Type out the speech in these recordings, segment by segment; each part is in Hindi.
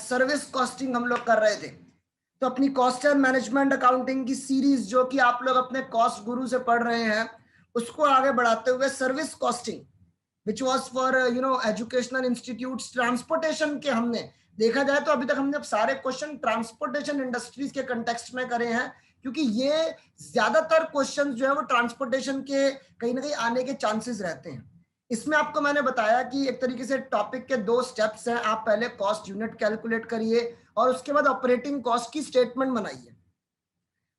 सर्विस कॉस्टिंग हम लोग कर रहे थे। तो अपनी कॉस्ट एंड मैनेजमेंट अकाउंटिंग की सीरीज जो कि आप लोग अपने कॉस्ट गुरु से पढ़ रहे हैं, उसको आगे बढ़ाते हुए service costing which was for educational institutes transportation के हमने देखा जाए तो अभी तक हमने सारे क्वेश्चन ट्रांसपोर्टेशन इंडस्ट्रीज के कंटेक्स्ट में करे हैं, क्योंकि ये ज्यादातर क्वेश्चन जो है वो ट्रांसपोर्टेशन के कहीं ना कहीं आने के चांसेस रहते हैं। इसमें आपको मैंने बताया कि एक तरीके से टॉपिक के 2 स्टेप्स हैं। आप पहले कॉस्ट यूनिट कैलकुलेट करिए और उसके बाद ऑपरेटिंग कॉस्ट की स्टेटमेंट बनाइए।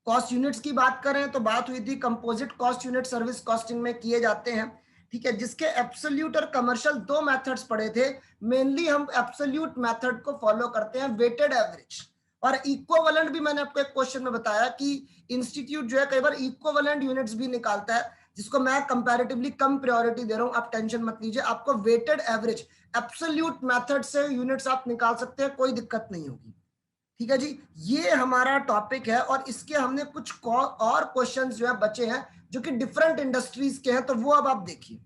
कॉस्ट यूनिट्स की बात करें तो बात हुई थी composite cost unit service costing में किए जाते हैं, ठीक है, जिसके एब्सोल्यूट और कमर्शियल 2 मेथड्स पढ़े थे। मेनली हम एब्सोल्यूट मेथड को फॉलो करते हैं, वेटेड एवरेज और इक्विवेलेंट भी मैंने आपको एक क्वेश्चन में बताया कि इंस्टीट्यूट जो है कई बार इक्विवेलेंट यूनिट्स भी निकालता है, जिसको मैं कंपैरेटिवली कम प्रायोरिटी दे रहा हूं। आप टेंशन मत लीजिए, आपको वेटेड एवरेज एब्सोल्यूट मेथड से यूनिट्स आप निकाल सकते हैं, कोई दिक्कत नहीं होगी, ठीक है जी। ये हमारा टॉपिक है और इसके हमने कुछ और क्वेश्चंस जो है बचे हैं जो कि डिफरेंट इंडस्ट्रीज के हैं, तो वो अब आप देखिए।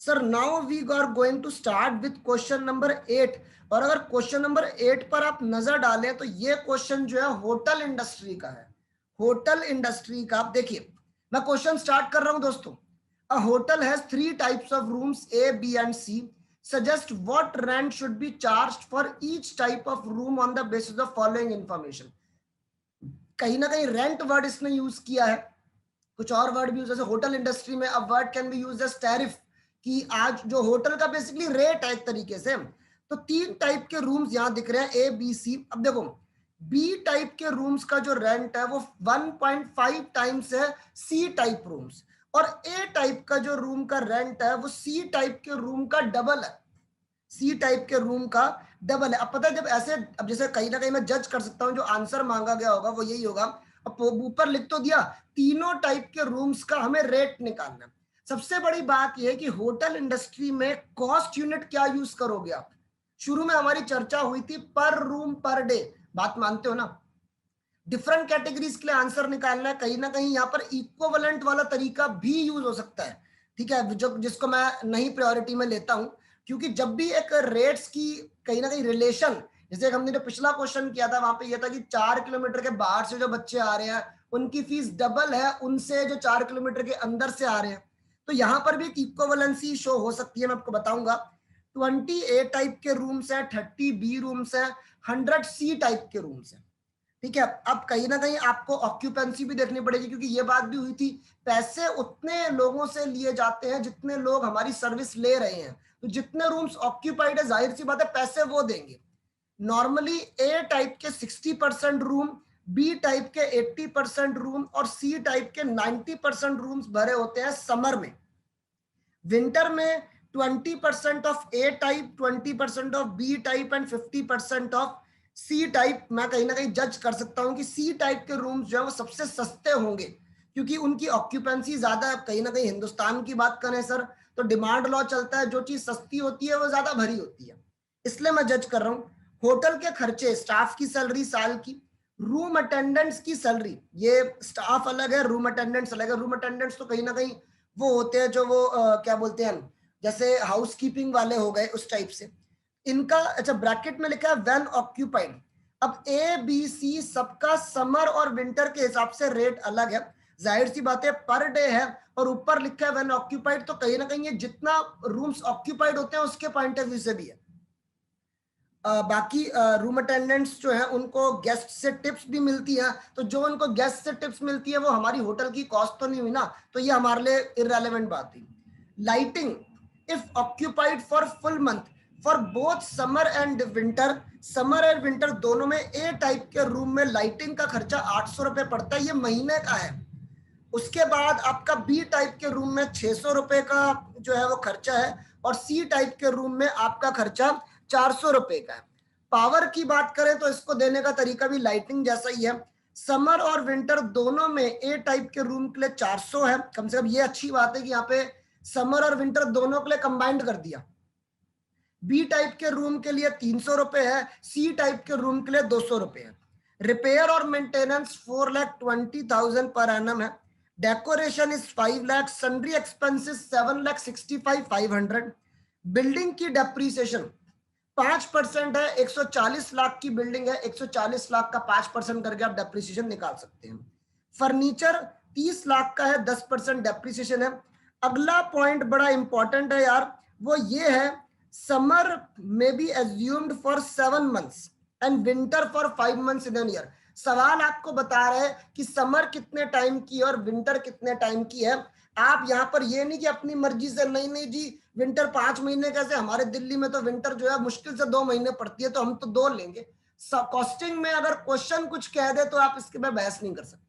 Sir now we are going to start with question number 8। और अगर क्वेश्चन नंबर 8 पर आप नजर डालें तो ये क्वेश्चन जो है होटल इंडस्ट्री का है। होटल इंडस्ट्री का आप देखिए, मैं क्वेश्चन स्टार्ट कर रहा हूं दोस्तों। A hotel has 3 types of rooms A, B and C. Suggest what rent should be charged for each type of room on the basis of following information. कहीं ना कहीं रेंट वर्ड इसने यूज किया है, कुछ और वर्ड भी यूज, जैसे होटल इंडस्ट्री में अब word can be used as tariff, कि आज जो होटल का बेसिकली रेट है एक तरीके से। तो 3 टाइप के रूम्स यहां दिख रहे हैं A, B, C। अब देखो बी टाइप के रूम्स का जो रेंट है वो 1.5 टाइम्स है सी टाइप रूम्स, और ए टाइप का जो रूम का रेंट है वो सी टाइप के रूम का डबल है। सी टाइप के रूम का डबल है। अब पता है जब ऐसे, अब जैसे कहीं ना कहीं मैं जज कर सकता हूं जो आंसर मांगा गया होगा वो यही होगा। अब ऊपर लिख तो दिया, तीनों टाइप के रूम्स का हमें रेट निकालना। सबसे बड़ी बात यह है कि होटल इंडस्ट्री में कॉस्ट यूनिट क्या यूज करोगे आप। शुरू में हमारी चर्चा हुई थी पर रूम पर डे, बात मानते हो ना। डिफरेंट कैटेगरीज के लिए आंसर निकालना है, कहीं ना कहीं यहाँ पर इक्विवेलेंट वाला तरीका भी यूज हो सकता है, ठीक है, जो जिसको मैं नहीं प्रायोरिटी में लेता हूं, क्योंकि जब भी एक रेट्स की कहीं ना कहीं रिलेशन, जैसे हमने जो पिछला क्वेश्चन किया था वहां पे यह था कि 4 किलोमीटर के बाहर से जो बच्चे आ रहे हैं उनकी फीस डबल है उनसे जो 4 किलोमीटर के अंदर से आ रहे हैं। तो यहाँ पर भी एक इक्विवेलेंसी शो हो सकती है, मैं आपको बताऊंगा। 20 ए टाइप के रूम्स है, 30 बी रूम्स है, 100 सी टाइप के रूम्स है, ठीक है। अब कहीं ना कहीं आपको ऑक्यूपेंसी भी देखनी पड़ेगी, क्योंकि ये बात भी हुई थी, पैसे उतने लोगों से लिए जाते हैं जितने लोग हमारी सर्विस ले रहे हैं। तो जितने रूम्स ऑक्यूपाइड है जाहिर सी बात है पैसे वो देंगे। नॉर्मली ए टाइप के 60% रूम, बी टाइप के 80% रूम और सी टाइप के 90% रूम्स भरे होते हैं समर में। विंटर में 20% of A type, 20% of B type and 50% of C type. मैं कहीं ना कहीं जज कर सकता हूं कि सी टाइप के रूम्स जो है वो सबसे सस्ते होंगे, क्योंकि उनकी ऑक्यूपेंसी ज्यादा है। कहीं ना कहीं हिंदुस्तान की बात करें सर तो डिमांड लॉ चलता है, जो चीज सस्ती होती है वो ज्यादा भरी होती है, इसलिए मैं जज कर रहा हूँ। होटल के खर्चे, स्टाफ की सैलरी साल की, रूम अटेंडेंट्स की सैलरी, ये स्टाफ अलग है रूम अटेंडेंट्स अलग है। रूम अटेंडेंट्स तो कहीं ना कहीं वो होते हैं जो वो क्या बोलते हैं, जैसे हाउसकीपिंग वाले हो गए उस टाइप से। इनका अच्छा ब्रैकेट में लिखा है व्हेन ऑक्यूपाइड। अब ए बी सी सबका समर और विंटर के हिसाब से रेट अलग है, जाहिर सी बात है पर डे है, और ऊपर लिखा है व्हेन ऑक्यूपाइड, तो कहीं ना कहीं ये जितना रूम्स ऑक्यूपाइड होते हैं उसके पॉइंट ऑफ व्यू से भी है। बाकी रूम अटेंडेंट्स जो है उनको गेस्ट से टिप्स भी मिलती है, तो जो उनको गेस्ट से टिप्स मिलती है वो हमारी होटल की कॉस्ट तो नहीं हुई ना, तो ये हमारे लिए इररेलेवेंट बात थी। Lighting, if occupied for full month for both summer and winter, summer and winter दोनों में ए टाइप के रूम में लाइटिंग का खर्चा 800 रुपए पड़ता है, ये महीने का है। उसके बाद आपका बी टाइप के रूम में 600 रुपए का जो है वो खर्चा है, और सी टाइप के रूम में आपका खर्चा 400 रुपए का है। पावर की बात करें तो इसको देने का तरीका भी लाइटिंग जैसा ही है। समर और विंटर दोनों में ए टाइप के रूम के लिए 400 है, कम से कम ये अच्छी बात है कि यहाँ पे समर और विंटर दोनों के लिए कंबाइंड कर दिया। बी टाइप के रूम के लिए 300 रुपए है, सी टाइप के रूम के लिए 200 रुपए है। रिपेयर और मेंटेनेंस 4,20,000 पर एनम है। Decoration is 5 lakh, sundry expenses 7,65,500। Building की डेप्रीसिएशन 5% है, 140 लाख की बिल्डिंग है, 140 लाख का 5% करके आप डेप्रिसिएशन निकाल सकते हैं। फर्नीचर 30 लाख का है, 10% डेप्रिसिएशन है। अगला पॉइंट बड़ा इंपॉर्टेंट है यार, वो ये है समर में be assumed for 7 months and winter for 5 months in an year. सवाल आपको बता रहे हैं कि समर कितने टाइम की और विंटर कितने टाइम की है। आप यहाँ पर ये नहीं कि अपनी मर्जी से नहीं नहीं जी विंटर 5 महीने कैसे, हमारे दिल्ली में तो विंटर जो है मुश्किल से 2 महीने पड़ती है तो हम तो 2 लेंगे। कॉस्टिंग में अगर क्वेश्चन कुछ कह दे तो आप इसके में बहस नहीं कर सकते।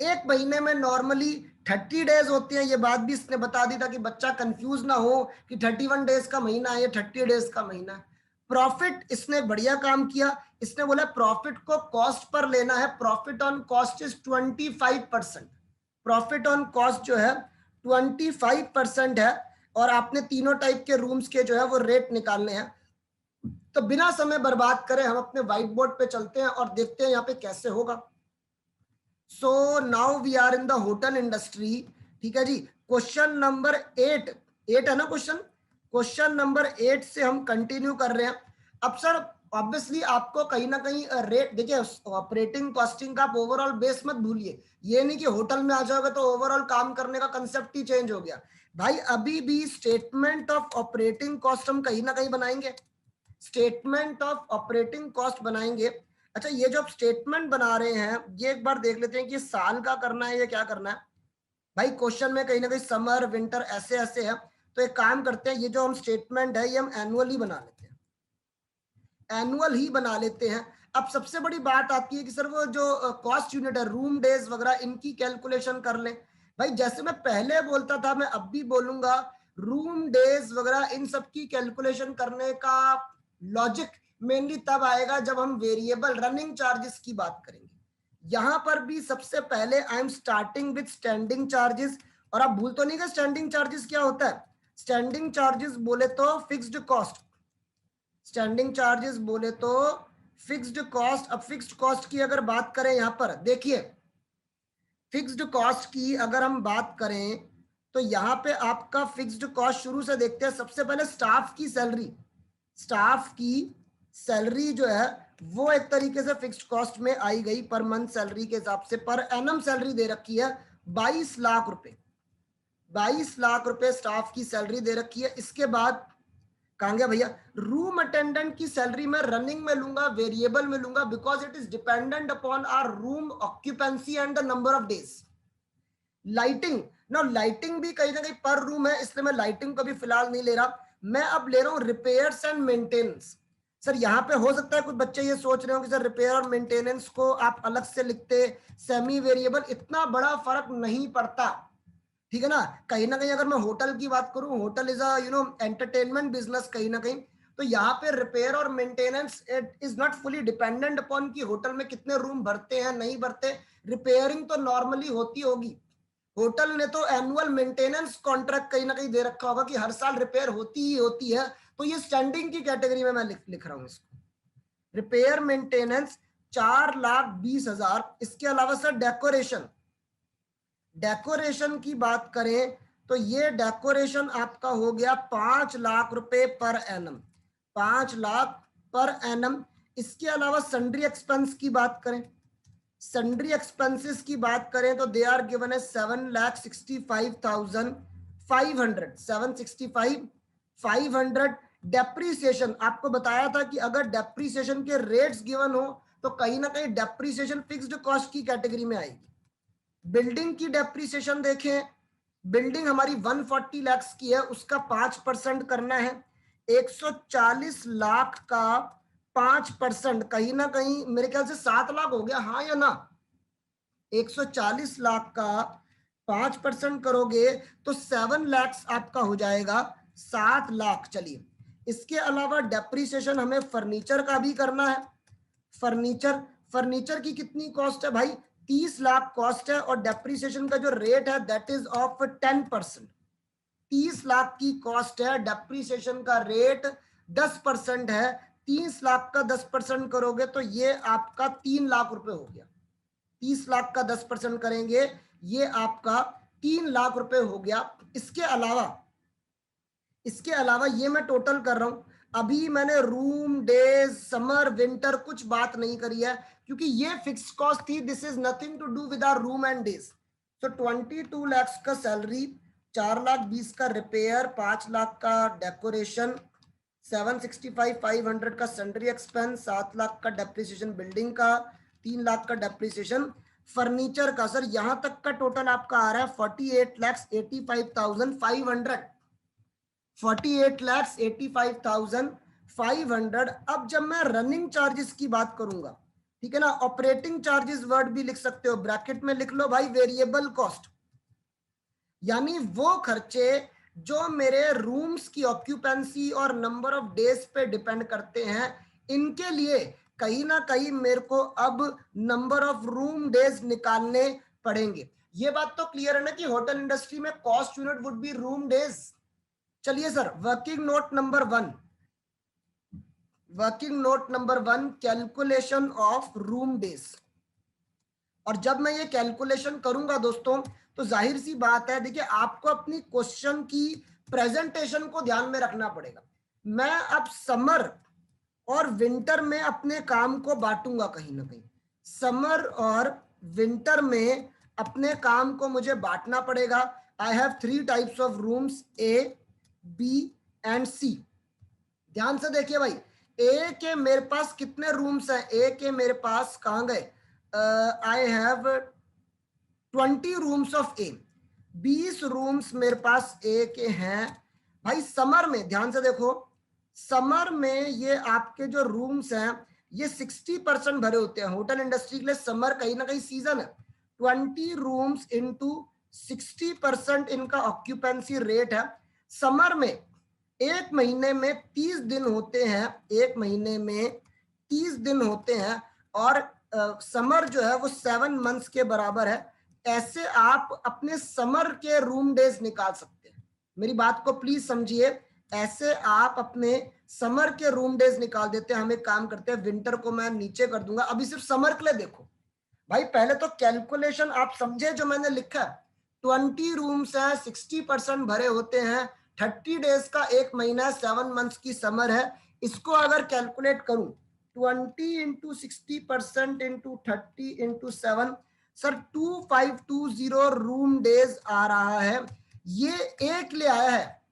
एक महीने में नॉर्मली 30 डेज होते हैं, ये बात भी इसने बता दी ताकि बच्चा कंफ्यूज ना हो कि 31 डेज का महीना है, 30 डेज का महीना है। प्रॉफिट इसने बढ़िया काम किया, इसने बोला प्रॉफिट को कॉस्ट पर लेना है, profit on cost is 25%। Profit on cost जो है 25% है और आपने तीनों टाइप के रूम्स के जो है वो रेट निकालने हैं। तो बिना समय बर्बाद करें हम अपने व्हाइट बोर्ड पे चलते हैं और देखते हैं यहाँ पे कैसे होगा। So now we are in the hotel industry. ठीक है जी, क्वेश्चन नंबर 8 है ना क्वेश्चन नंबर 8 से हम कंटिन्यू कर रहे हैं। अब सर ऑब्वियसली आपको कहीं ना कहीं रेट देखिए, ऑपरेटिंग कॉस्टिंग का आप ओवरऑल बेस मत भूलिए। ये नहीं कि होटल में आ जाओगे तो ओवरऑल काम करने का कंसेप्ट ही चेंज हो गया भाई। अभी भी स्टेटमेंट ऑफ ऑपरेटिंग कॉस्ट हम कहीं ना कहीं बनाएंगे, स्टेटमेंट ऑफ ऑपरेटिंग कॉस्ट बनाएंगे। अच्छा, ये जो आप स्टेटमेंट बना रहे हैं ये एक बार देख लेते हैं कि साल का करना है या क्या करना है। भाई क्वेश्चन में कहीं ना कहीं समर विंटर ऐसे ऐसे है, तो एक काम करते हैं, ये जो हम स्टेटमेंट है ये हम एनुअली बना लेते हैं, एनुअल ही बना लेते हैं। अब सबसे बड़ी बात आती है कि सर वो जो कॉस्ट यूनिट है, रूम डेज वगैरह, इनकी कैलकुलेशन कर ले। भाई जैसे मैं पहले बोलता था मैं अब भी बोलूंगा, रूम डेज वगैरह इन सब की कैलकुलेशन करने का लॉजिक मेनली तब आएगा जब हम वेरिएबल रनिंग चार्जेस की बात करेंगे। यहां पर भी सबसे पहले आई am starting with standing charges. और आप भूल तो नहीं गए स्टैंडिंग चार्जेस क्या होता है। स्टैंडिंग चार्जेस बोले तो फिक्स्ड कॉस्ट, स्टैंडिंग चार्जेस बोले तो फिक्स्ड कॉस्ट। अब फिक्स्ड कॉस्ट की अगर बात करें, यहां पर देखिए फिक्स्ड कॉस्ट की अगर हम बात करें तो यहां पे आपका फिक्स्ड कॉस्ट शुरू से देखते हैं। सबसे पहले स्टाफ की सैलरी, स्टाफ की सैलरी जो है वो एक तरीके से फिक्स्ड कॉस्ट में आई गई पर मंथ सैलरी के हिसाब से। पर एनम सैलरी दे रखी है 22 लाख रुपए, 22 लाख रुपए स्टाफ की सैलरी दे रखी है। इसके बाद कहां गया भैया, रूम अटेंडेंट की सैलरी मैं रनिंग में लूंगा, वेरिएबल में लूंगा, because it is dependent upon our room occupancy and the number of days. Lighting ना, लाइटिंग भी कहीं ना कहीं पर रूम है, इसलिए मैं लाइटिंग को भी फिलहाल नहीं ले रहा, मैं अब ले रहा हूं रिपेयर्स एंड मेंटेनेंस। सर यहाँ पे हो सकता है कुछ बच्चे ये सोच रहे हो कि सर रिपेयर और मेंटेनेंस को आप अलग से लिखते, सेमी वेरिएबल, इतना बड़ा फर्क नहीं पड़ता, ठीक है ना। कहीं ना कहीं अगर मैं होटल की बात करूं, hotel is a entertainment business कहीं ना कहीं, तो यहाँ पे रिपेयर और maintenance it is not fully dependent upon कि होटल में कितने रूम भरते हैं नहीं भरते। रिपेयरिंग तो नॉर्मली होती होगी, होटल ने तो एनुअल मेंटेनेंस कॉन्ट्रैक्ट कहीं ना कहीं दे रखा होगा कि हर साल रिपेयर होती ही होती है, तो ये स्टैंडिंग की कैटेगरी में मैं लिख रहा हूं इसको। Repair maintenance 4,20,000। इसके अलावा सर डेकोरेशन, डेकोरेशन की बात करें तो ये डेकोरेशन आपका हो गया 5 लाख रुपए per annum, 5 lakh per annum. इसके अलावा सन्ड्री एक्सपेंस की बात करें, सन्ड्री एक्सपेंसेस की बात करें तो दे आर गिवन है 7,65,500, 765,500। डेप्रीसिएशन आपको बताया था कि अगर डेप्रीसिएशन के रेट्स गिवन हो तो कहीं ना कहीं डेप्रीसिएशन फिक्स्ड कॉस्ट की कैटेगरी में आएगी। बिल्डिंग की डेप्रीसिएशन देखें, बिल्डिंग हमारी 140 लाख की है, उसका 5% करना है। 140 लाख का 5% कहीं ना कहीं मेरे ख्याल से 7 लाख हो गया, हाँ या ना। 140 लाख का 5% करोगे तो 7 लाख आपका हो जाएगा 7 लाख। चलिए, इसके अलावा डेप्रीसिएशन हमें फर्नीचर का भी करना है। फर्नीचर, फर्नीचर की कितनी कॉस्ट है भाई, 30 लाख कॉस्ट है और डेप्रीसिएशन का जो रेट है दैट इज ऑफ 10%। 30 लाख की कॉस्ट है, डेप्रीसिएशन का रेट 10% है। 30 लाख का 10% करोगे तो ये आपका 3 लाख रुपए हो गया। 30 लाख का 10% करेंगे ये आपका 3 लाख रुपए हो गया। इसके अलावा ये मैं टोटल कर रहा हूं, अभी मैंने रूम, डेज, समर, विंटर कुछ बात नहीं करी है, क्योंकि ये फिक्स कॉस्ट थी. This is nothing to do with our room and days. तो 22 लाख का सैलरी, 4,20,000 का रिपेयर, 5 लाख का डेकोरेशन, 765 500 का सैलरी एक्सपेंस, 7 लाख का डेप्रिसिएशन बिल्डिंग का, 3 लाख का डेप्रिसिएशन फर्नीचर का. सर यहां तक का टोटल आपका आ रहा है 48,85,500. 48,85,500. अब जब मैं रनिंग चार्जेस की बात करूंगा, ठीक है ना, ऑपरेटिंग चार्जेस वर्ड भी लिख सकते हो, ब्रैकेट में लिख लो भाई वेरिएबल कॉस्ट, यानी वो खर्चे जो मेरे रूम्स की ऑक्यूपेंसी और नंबर ऑफ डेज पे डिपेंड करते हैं. इनके लिए कहीं ना कहीं मेरे को अब नंबर ऑफ रूम डेज निकालने पड़ेंगे. ये बात तो क्लियर है ना कि होटल इंडस्ट्री में cost unit would be room days. चलिए sir, working note number 1, working note number 1, calculation of room days. और जब मैं ये कैलकुलेशन करूंगा दोस्तों, तो जाहिर सी बात है, देखिए आपको अपनी क्वेश्चन की प्रेजेंटेशन को ध्यान में रखना पड़ेगा. मैं अब समर और विंटर में अपने काम को बांटूंगा कहीं ना कहीं. समर और विंटर में अपने काम को मुझे बांटना पड़ेगा. I have 3 types of rooms, A, B and C. ध्यान से देखिए भाई, ए के मेरे पास कितने रूम्स हैं? ए के मेरे पास कहां गए? I have 20 rooms of A. 20 rooms मेरे पास ए के हैं. भाई समर में ध्यान से देखो, समर में ये आपके जो रूम्स हैं ये 60% भरे होते हैं. होटल इंडस्ट्री के लिए समर कहीं ना कहीं सीजन है. 20 रूम्स इंटू 60% इनका ऑक्यूपेंसी रेट है. समर में एक महीने में 30 दिन होते हैं, एक महीने में 30 दिन होते हैं, और समर जो है वो 7 मंथ्स के बराबर है. ऐसे आप अपने समर के रूम डेज निकाल सकते हैं. मेरी बात को प्लीज समझिए, ऐसे आप अपने समर के रूम डेज निकाल देते हैं. हम एक काम करते हैं, विंटर को मैं नीचे कर दूंगा, अभी सिर्फ समर के लिए देखो. भाई पहले तो कैलकुलेशन आप समझे जो मैंने लिखा है. 20 रूम्स हैं, 60% भरे होते हैं, 30 डेज का एक महीना है, 7 मंथ्स की समर है. इसको अगर कैलकुलेट करूं, 20 into 60% into 30 into 7, sir 2520 room days आ रहा है. ये एक ले आया है,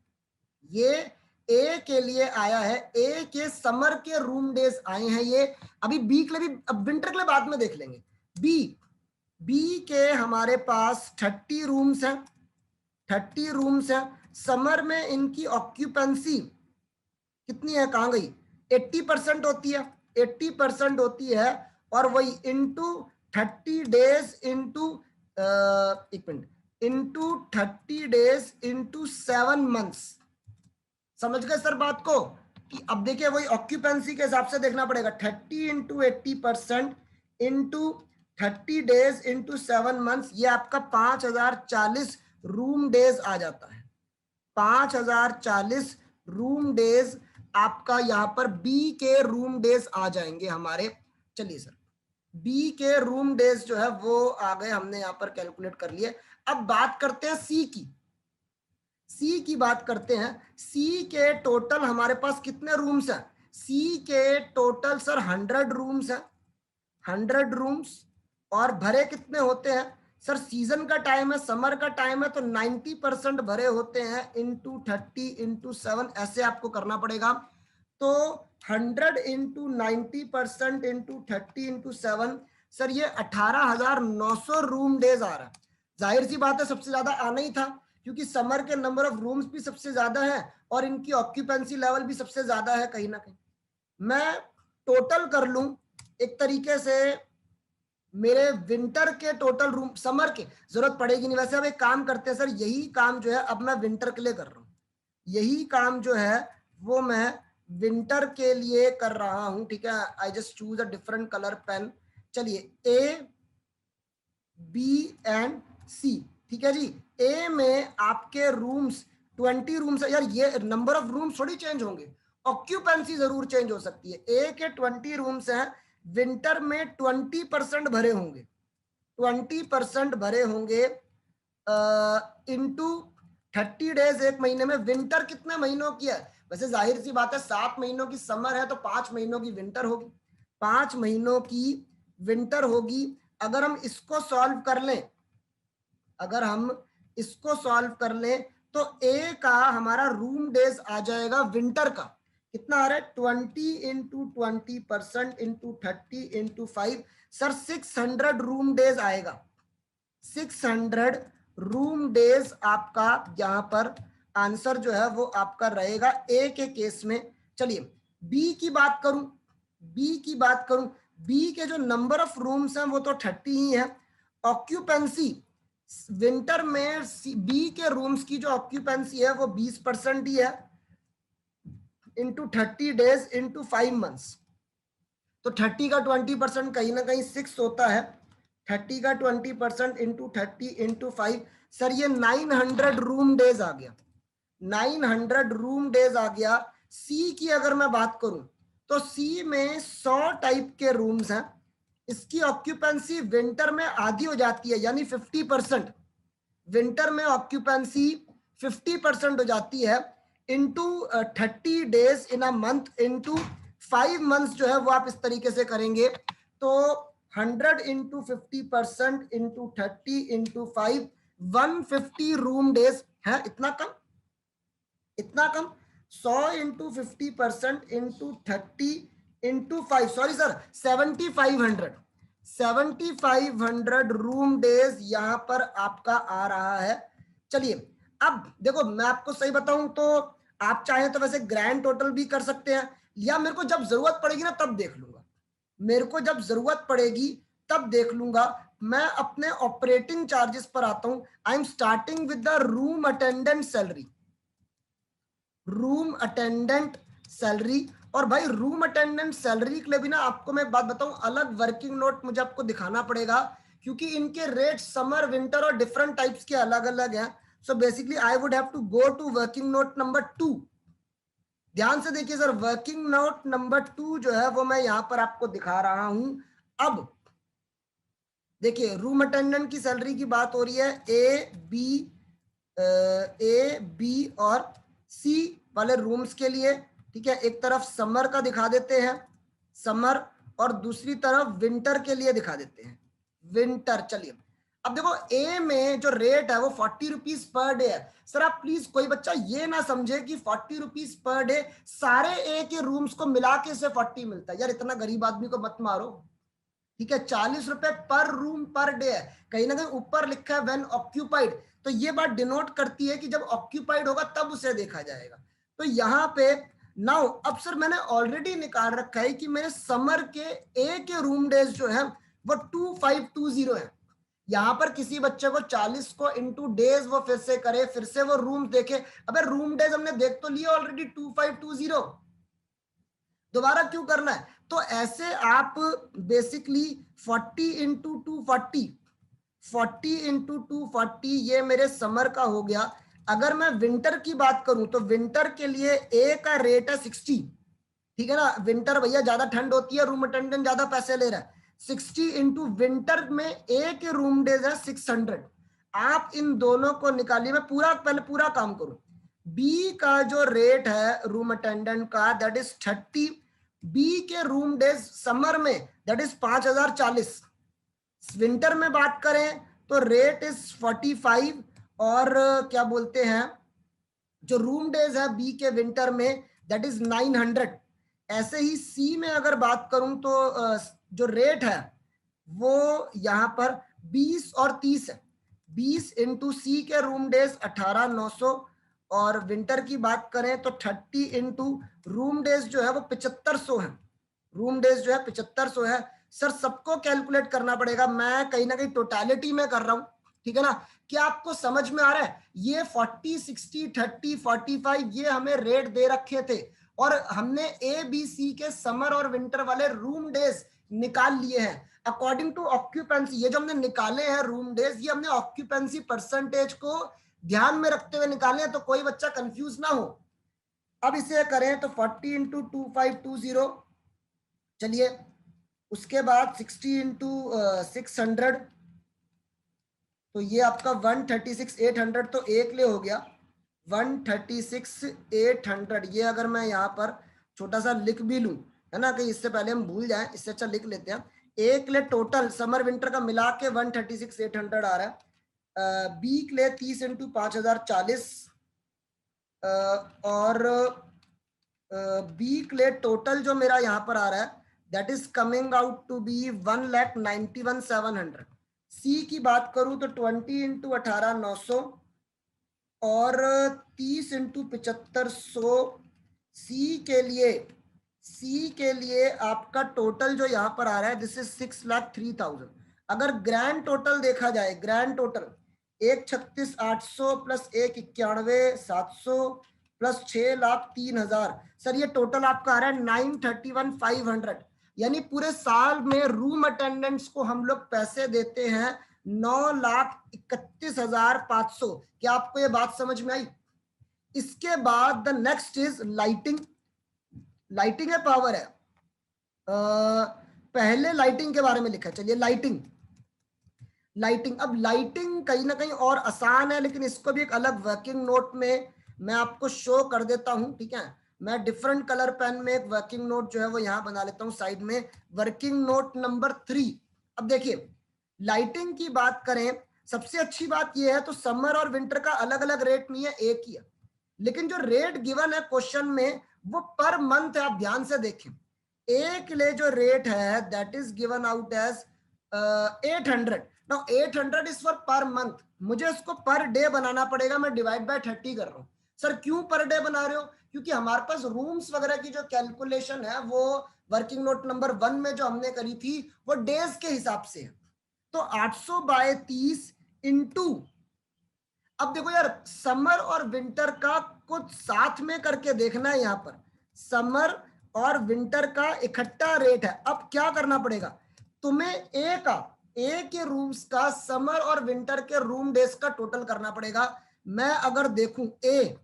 ये ए के लिए आया है. ए के समर के रूम डेज आए हैं ये. अभी बी के लिए भी, अब विंटर के लिए बाद में देख लेंगे. बी के हमारे पास 30 रूम्स हैं, 30 रूम्स हैं. समर में इनकी ऑक्यूपेंसी कितनी है, कहां गई? 80% होती है, 80% होती है. और वही इंटू 30 डेज इंटू, एक minute, into 30 days into 7 months. समझ गए सर बात को? कि अब देखिए वही ऑक्यूपेंसी के हिसाब से देखना पड़ेगा. 30 into 80% into 30 days into 7 months, ये आपका 5,040 रूम डेज आ जाता है. 5,040 रूम डेज आपका यहाँ पर बी के रूम डेज आ जाएंगे हमारे. चलिए सर, बी के रूम डेज जो है वो आ गए, हमने यहाँ पर कैलकुलेट कर लिए. अब बात करते हैं सी की. सी की बात करते हैं. सी के टोटल हमारे पास कितने रूम्स हैं? सी के टोटल सर 100 रूम्स हैं, 100 रूम्स. और भरे कितने होते हैं? सर सीजन का टाइम है, समर का टाइम है, तो 90% भरे होते हैं. इंटू 30 इंटू 7 ऐसे आपको करना पड़ेगा. तो 100 इंटू 90% इंटू 30 इंटू 7, सर ये 18,900 रूम डेज आ रहा है. जाहिर सी बात है सबसे ज्यादा आना ही था, क्योंकि समर के नंबर ऑफ रूम्स भी सबसे ज्यादा है और इनकी ऑक्यूपेंसी लेवल भी सबसे ज्यादा है. कहीं ना कहीं मैं टोटल कर लूं एक तरीके से, मेरे विंटर के टोटल रूम, समर के जरूरत पड़ेगी नहीं वैसे. अब एक काम करते हैं सर, यही काम जो है अब मैं विंटर के लिए कर रहा हूं. यही काम जो है वो मैं विंटर के लिए कर रहा हूं. ठीक है, I just choose a different colour pen. चलिए, ए, बी एंड सी. ठीक है जी. ए में आपके रूम्स 20 रूम्स है. यार ये नंबर ऑफ रूम्स थोड़ी चेंज होंगे, ऑक्यूपेंसी जरूर चेंज हो सकती है. ए के 20 रूम्स हैं, विंटर में 20% भरे होंगे, 20% भरे होंगे इंटू 30 डेज एक महीने में. विंटर कितने महीनों की है? वैसे जाहिर सी बात है 7 महीनों की समर है तो 5 महीनों की विंटर होगी, 5 महीनों की विंटर होगी। अगर हम इसको सॉल्व कर लें, अगर हम इसको सॉल्व कर लें तो ए का हमारा रूम डेज आ जाएगा विंटर का, कितना आ रहा है 20 into 20% into 30 into 5, sir 600 room days आएगा। 600 रूम डेज आपका यहां पर आंसर जो है वो आपका रहेगा ए के केस में। चलिए बी की बात करूं, बी की बात करूं, बी के जो नंबर ऑफ रूम्स हैं वो तो 30 ही है। ऑक्यूपेंसी विंटर में बी के रूम्स की जो ऑक्यूपेंसी है वो 20% ही है, इंटू 30 डेज इंटू 5 मंथ्स, तो 30 का 20% कहीं ना कहीं 6 होता है। 30 का 20% इंटू 30 इंटू 5, सर ये 900 रूम डेज आ गया, 900 रूम डेज आ गया। सी की अगर मैं बात करूं तो सी में 100 टाइप के रूम्स हैं, इसकी ऑक्यूपेंसी विंटर में आधी हो जाती है, यानी 50%। विंटर में ऑक्यूपेंसी 50% हो जाती है, into 30 days in a month into 5 months जो है वो आप इस तरीके से करेंगे तो 100 into 50% into 30 into 5, 150 room days है। इतना कम, इतना कम। 100 into 50% into 30 into 5, sorry sir 7500, 7500 room days यहां पर आपका आ रहा है। चलिए अब देखो मैं आपको सही बताऊं तो आप चाहें तो वैसे ग्रैंड टोटल भी कर सकते हैं, या मेरे को जब जरूरत पड़ेगी ना तब देख लूंगा, मेरे को जब जरूरत पड़ेगी तब देख लूंगा। मैं अपने ऑपरेटिंग चार्जेस पर आता हूं। आई am starting with the room attendant salary, room attendant salary. और भाई रूम अटेंडेंट सैलरी के लिए भी ना आपको मैं एक बात बताऊं, अलग वर्किंग नोट मुझे आपको दिखाना पड़ेगा, क्योंकि इनके रेट समर विंटर और डिफरेंट टाइप्स के अलग अलग हैं। So basically I would have to go to working note number 2। ध्यान से देखिए सर, वर्किंग नोट नंबर 2 जो है वो मैं यहां पर आपको दिखा रहा हूं। अब देखिए रूम अटेंडेंट की सैलरी की बात हो रही है, ए बी और सी वाले रूम्स के लिए, ठीक है। एक तरफ समर का दिखा देते हैं, समर, और दूसरी तरफ विंटर के लिए दिखा देते हैं, विंटर। चलिए अब देखो ए में जो रेट है वो 40 रुपीज पर डे है। सर आप प्लीज कोई बच्चा ये ना समझे कि 40 रुपीज पर डे सारे ए के रूम्स को मिला के से 40 मिलता है, यार इतना गरीब आदमी को मत मारो, ठीक है। 40 रुपए पर रूम पर डे है, कहीं ना कहीं ऊपर लिखा है व्हेन ऑक्यूपाइड, तो ये बात डिनोट करती है कि जब ऑक्यूपाइड होगा तब उसे देखा जाएगा। तो यहाँ पे नाउ अब सर मैंने ऑलरेडी निकाल रखा है कि मेरे समर के ए के रूम डेज जो है वो 2520 है। यहाँ पर किसी बच्चे को 40 को इंटू डेज वो फिर से करे, फिर से वो रूम देखे, अबे रूम डेज हमने देख तो लिया ऑलरेडी 2520, दोबारा क्यों करना है। तो ऐसे आप बेसिकली 40 इंटू 240, 40 इंटू 240 ये मेरे समर का हो गया। अगर मैं विंटर की बात करूं तो विंटर के लिए ए का रेट है 60, ठीक है ना। विंटर भैया ज्यादा ठंड होती है, रूम अटेंडेंट ज्यादा पैसे ले रहा है। 60 इंटू विंटर में ए के रूम डेज है 600। आप इन दोनों को निकालिए, मैं पूरा पहले पूरा काम करूं। बी का जो रेट है रूम अटेंडेंट का दैट इज 30, बी के रूम डेज समर में दैट इज 5040, विंटर में बात करें तो रेट इज 45, और क्या बोलते हैं जो रूम डेज है बी के विंटर में दैट इज 900। ऐसे ही सी में अगर बात करूं तो जो रेट है वो यहां पर 20 और 30 है। 20 इंटू सी के रूम डेज 18900, और विंटर की बात करें तो 30 इंटू रूम डेज जो है वो 7500 है, रूम डेज जो है 7500 है। सर सबको कैलकुलेट करना पड़ेगा, मैं कहीं ना कहीं टोटलिटी में कर रहा हूं, ठीक है ना। क्या आपको समझ में आ रहा है, ये 40 60 30 45 ये हमें रेट दे रखे थे, और हमने ए बी सी के समर और विंटर वाले रूम डेज निकाल लिए हैं अकॉर्डिंग टू ऑक्यूपेंसी। ये जो हमने निकाले हैं रूम डेज, ये हमने ऑक्यूपेंसी परसेंटेज को ध्यान में रखते हुए निकाले हैं, तो कोई बच्चा कंफ्यूज ना हो। अब इसे करें तो 40 इंटू 2520, चलिए उसके बाद 60 इंटू 600, तो ये आपका 136,800 तो एक ले हो गया। 136,800, ये अगर मैं यहाँ पर छोटा सा लिख भी लूं, है ना, कहीं इससे पहले हम भूल जाएं, इससे अच्छा लिख लेते हैं। ए के लिए टोटल समर विंटर का मिला के 136,800 आ रहा है। बी के लिए 30 इंटू 5,040, और बी के लिए टोटल जो मेरा यहाँ पर आ रहा है that is coming out to be 1,91,700। C की बात करूं तो 20 इंटू 18,900 और 30 इंटू 7500। सी के लिए आपका टोटल जो यहाँ पर आ रहा है दिस इज 6,03,000। अगर ग्रैंड टोटल देखा जाए, grand total 1,36,800 plus 1,91,700 plus 6,03,000, sir ये टोटल आपका आ रहा है 931,500। यानी पूरे साल में रूम अटेंडेंट्स को हम लोग पैसे देते हैं 9,31,500। क्या आपको ये बात समझ में आई? इसके बाद the next is lighting. Lighting है पावर है, पहले लाइटिंग के बारे में लिखा है। चलिए लाइटिंग, अब लाइटिंग कहीं ना कहीं और आसान है, लेकिन इसको भी एक अलग वर्किंग नोट में मैं आपको शो कर देता हूं, ठीक है। मैं डिफरेंट कलर पेन में एक वर्किंग नोट जो है वो यहाँ बना लेता हूँ साइड में, वर्किंग नोट नंबर 3। अब देखिए लाइटिंग की बात करें, सबसे अच्छी बात यह है तो समर और विंटर का अलग अलग रेट नहीं है, एक ही है, लेकिन जो रेट गिवन है क्वेश्चन में वो पर मंथ है। आप ध्यान से देखें, एक लिए जो रेट है that is given out as 800। Now 800 is for per month, मुझे इसको पर डे बनाना पड़ेगा, मैं डिवाइड बाय 30 कर रहा हूं। सर क्यों पर डे बना रहे हो? क्योंकि हमारे पास रूम्स वगैरह की जो कैलकुलेशन है वो वर्किंग नोट नंबर 1 में जो हमने करी थी वो डेज के हिसाब से है। तो 800/30 इंटू, अब देखो यार समर और विंटर का कुछ साथ में करके देखना है, यहाँ पर समर और विंटर का इकट्ठा रेट है। अब क्या करना पड़ेगा तुम्हें, ए के रूम्स का समर और विंटर के रूम डेज का टोटल करना पड़ेगा। मैं अगर देखूं ए,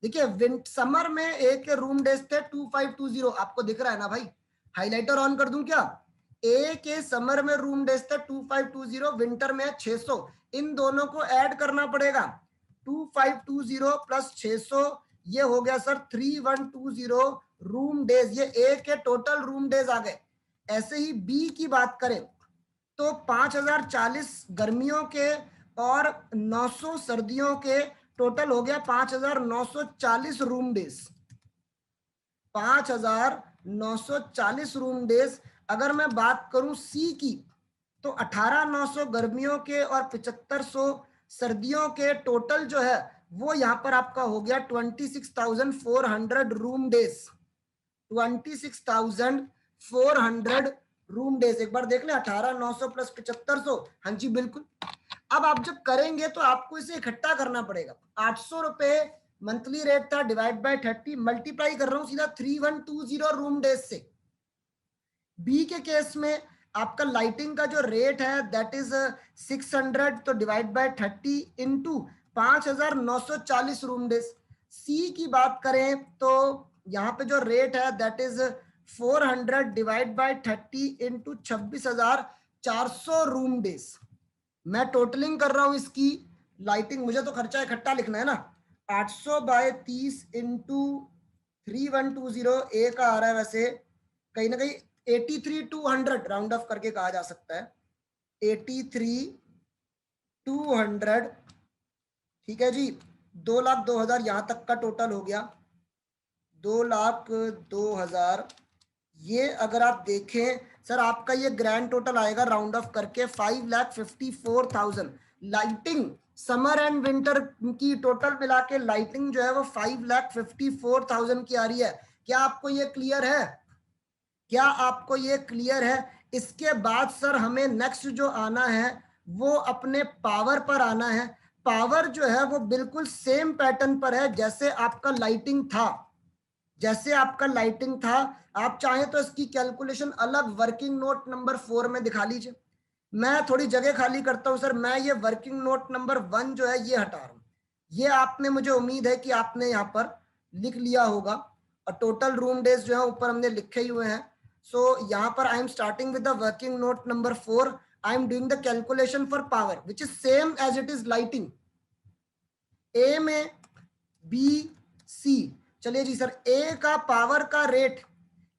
देखिए समर में ए के रूम डेज थे 2520, आपको दिख रहा है ना भाई, हाइलाइटर ऑन कर दूं क्या? ए के समर में रूम डेज थे 2520, विंटर में 600, इन दोनों को ऐड करना पड़ेगा। 2520 प्लस 600 ये हो गया सर 3120 रूम डेज, ये ए के टोटल रूम डेज आ गए। ऐसे ही बी की बात करें तो 5,040 गर्मियों के और 900 सर्दियों के, टोटल हो गया 5,940 रूम डेज, 5,940 रूम डेज। अगर मैं बात करूं सी की तो 18,900 गर्मियों के और 7,500 सर्दियों के, टोटल जो है वो यहां पर आपका हो गया 26,400 रूम डेज, 26,400 रूम डेज। एक बार देख ले, 18,900 प्लस 7,500, हाँ जी बिल्कुल। अब आप जब करेंगे तो आपको इसे इकट्ठा करना पड़ेगा। 800 रुपए मंथली रेट था, डिवाइड बाय 30, मल्टीप्लाई कर रहा हूं सीधा 3120 रूम डेज से। बी के केस में आपका लाइटिंग का जो रेट है दैट इज 600, तो divide by 30 into 5,940 room days. C की बात करें तो यहाँ पे जो रेट है that is 400 divide by 30 into 26,400 room days. मैं टोटलिंग कर रहा हूं इसकी लाइटिंग, मुझे तो खर्चा इकट्ठा लिखना है ना। 800/30 इंटू 3120, ए का आ रहा है वैसे कहीं ना कहीं 83,200, राउंड ऑफ करके कहा जा सकता है 83,200, ठीक है जी। 2,02,000 यहां तक का टोटल हो गया, 2,02,000। ये अगर आप देखें सर आपका ये ग्रैंड टोटल आएगा राउंड ऑफ करके 5,54,000। लाइटिंग समर एंड विंटर की टोटल मिला के लाइटिंग जो है वो 5,54,000 की आ रही है। क्या आपको ये क्लियर है? क्या आपको ये क्लियर है? इसके बाद सर हमें नेक्स्ट जो आना है वो अपने पावर पर आना है। पावर जो है वो बिल्कुल सेम पैटर्न पर है जैसे आपका लाइटिंग था, जैसे आपका लाइटिंग था। आप चाहें तो इसकी कैलकुलेशन अलग वर्किंग नोट नंबर 4 में दिखा लीजिए। मैं थोड़ी जगह खाली करता हूं सर, मैं ये वर्किंग नोट नंबर 1 जो है ये हटा रहा हूं। ये आपने, मुझे उम्मीद है कि आपने यहाँ पर लिख लिया होगा, और टोटल रूम डेज जो है ऊपर हमने लिखे ही हुए हैं। सो यहाँ पर I am starting with the working note number 4, I am doing the calculation for power which is same as it is lighting. A में बी सी। चलिए जी सर, ए का पावर का रेट,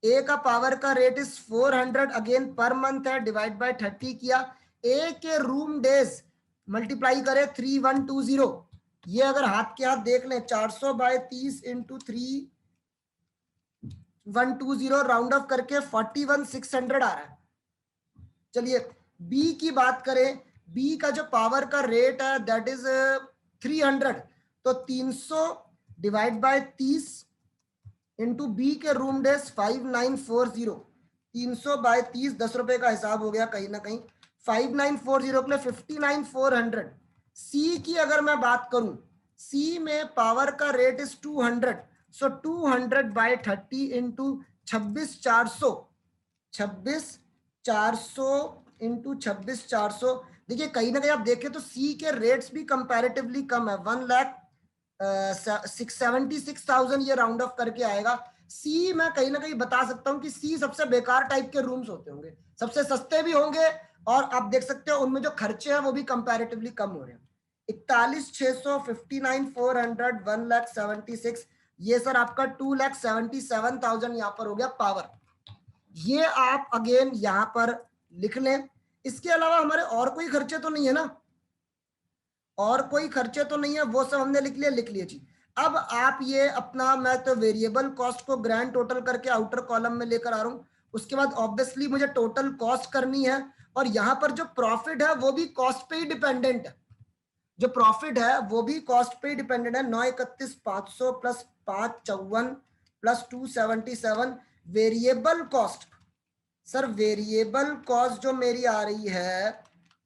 ए का पावर का rate is 400 again per month है, डिवाइड बाय 30 किया। ए के रूम डेज मल्टीप्लाई करें 3120, ये अगर हाथ के हाथ देख लें 400 बाय 30 इंटू 3120 राउंड ऑफ करके 41600 आ रहा है। चलिए बी की बात करें, बी का जो पावर का रेट है दैट इज 300, तो 300 डिवाइड बाय 30 इंटू बी के रूम डेज 5940, 300 बाय 30 10 रुपए का हिसाब हो गया कहीं ना कहीं, 5940 के लिए 59400। सी की अगर मैं बात करूं, सी में पावर का rate is 200, so 200 by 30 into 26400, 26400 into 26400। देखिए कहीं ना कहीं आप देखें तो सी के रेट्स भी कंपैरेटिवली कम है, 1,76,000 ये राउंड ऑफ करके आएगा। सी मैं कहीं ना कहीं बता सकता हूं कि सी सबसे बेकार टाइप के रूम्स होते होंगे, सबसे सस्ते भी होंगे, और आप देख सकते हो उनमें जो खर्चे हैं वो भी कंपैरेटिवली कम हो रहे हैं। 41,600, 59,400, 1,76,000, ये सर आपका 2,77,000 यहाँ पर हो गया पावर। ये आप अगेन यहां पर लिख लें। इसके अलावा हमारे और कोई खर्चे तो नहीं है ना, और कोई खर्चे तो नहीं है, वो सब हमने लिख लिए जी। अब आप ये अपना, मैं तो वेरिएबल कॉस्ट को ग्रैंड टोटल करके आउटर कॉलम में लेकर आ रहा हूं, उसके बाद ऑब्वियसली मुझे टोटल कॉस्ट करनी है, और यहां पर जो प्रॉफिट है वो भी कॉस्ट पे ही डिपेंडेंट है, जो प्रॉफिट है वो भी कॉस्ट पे ही डिपेंडेंट है। 931,500 plus 554 plus 277 variable cost. Sir variable cost जो मेरी आ रही है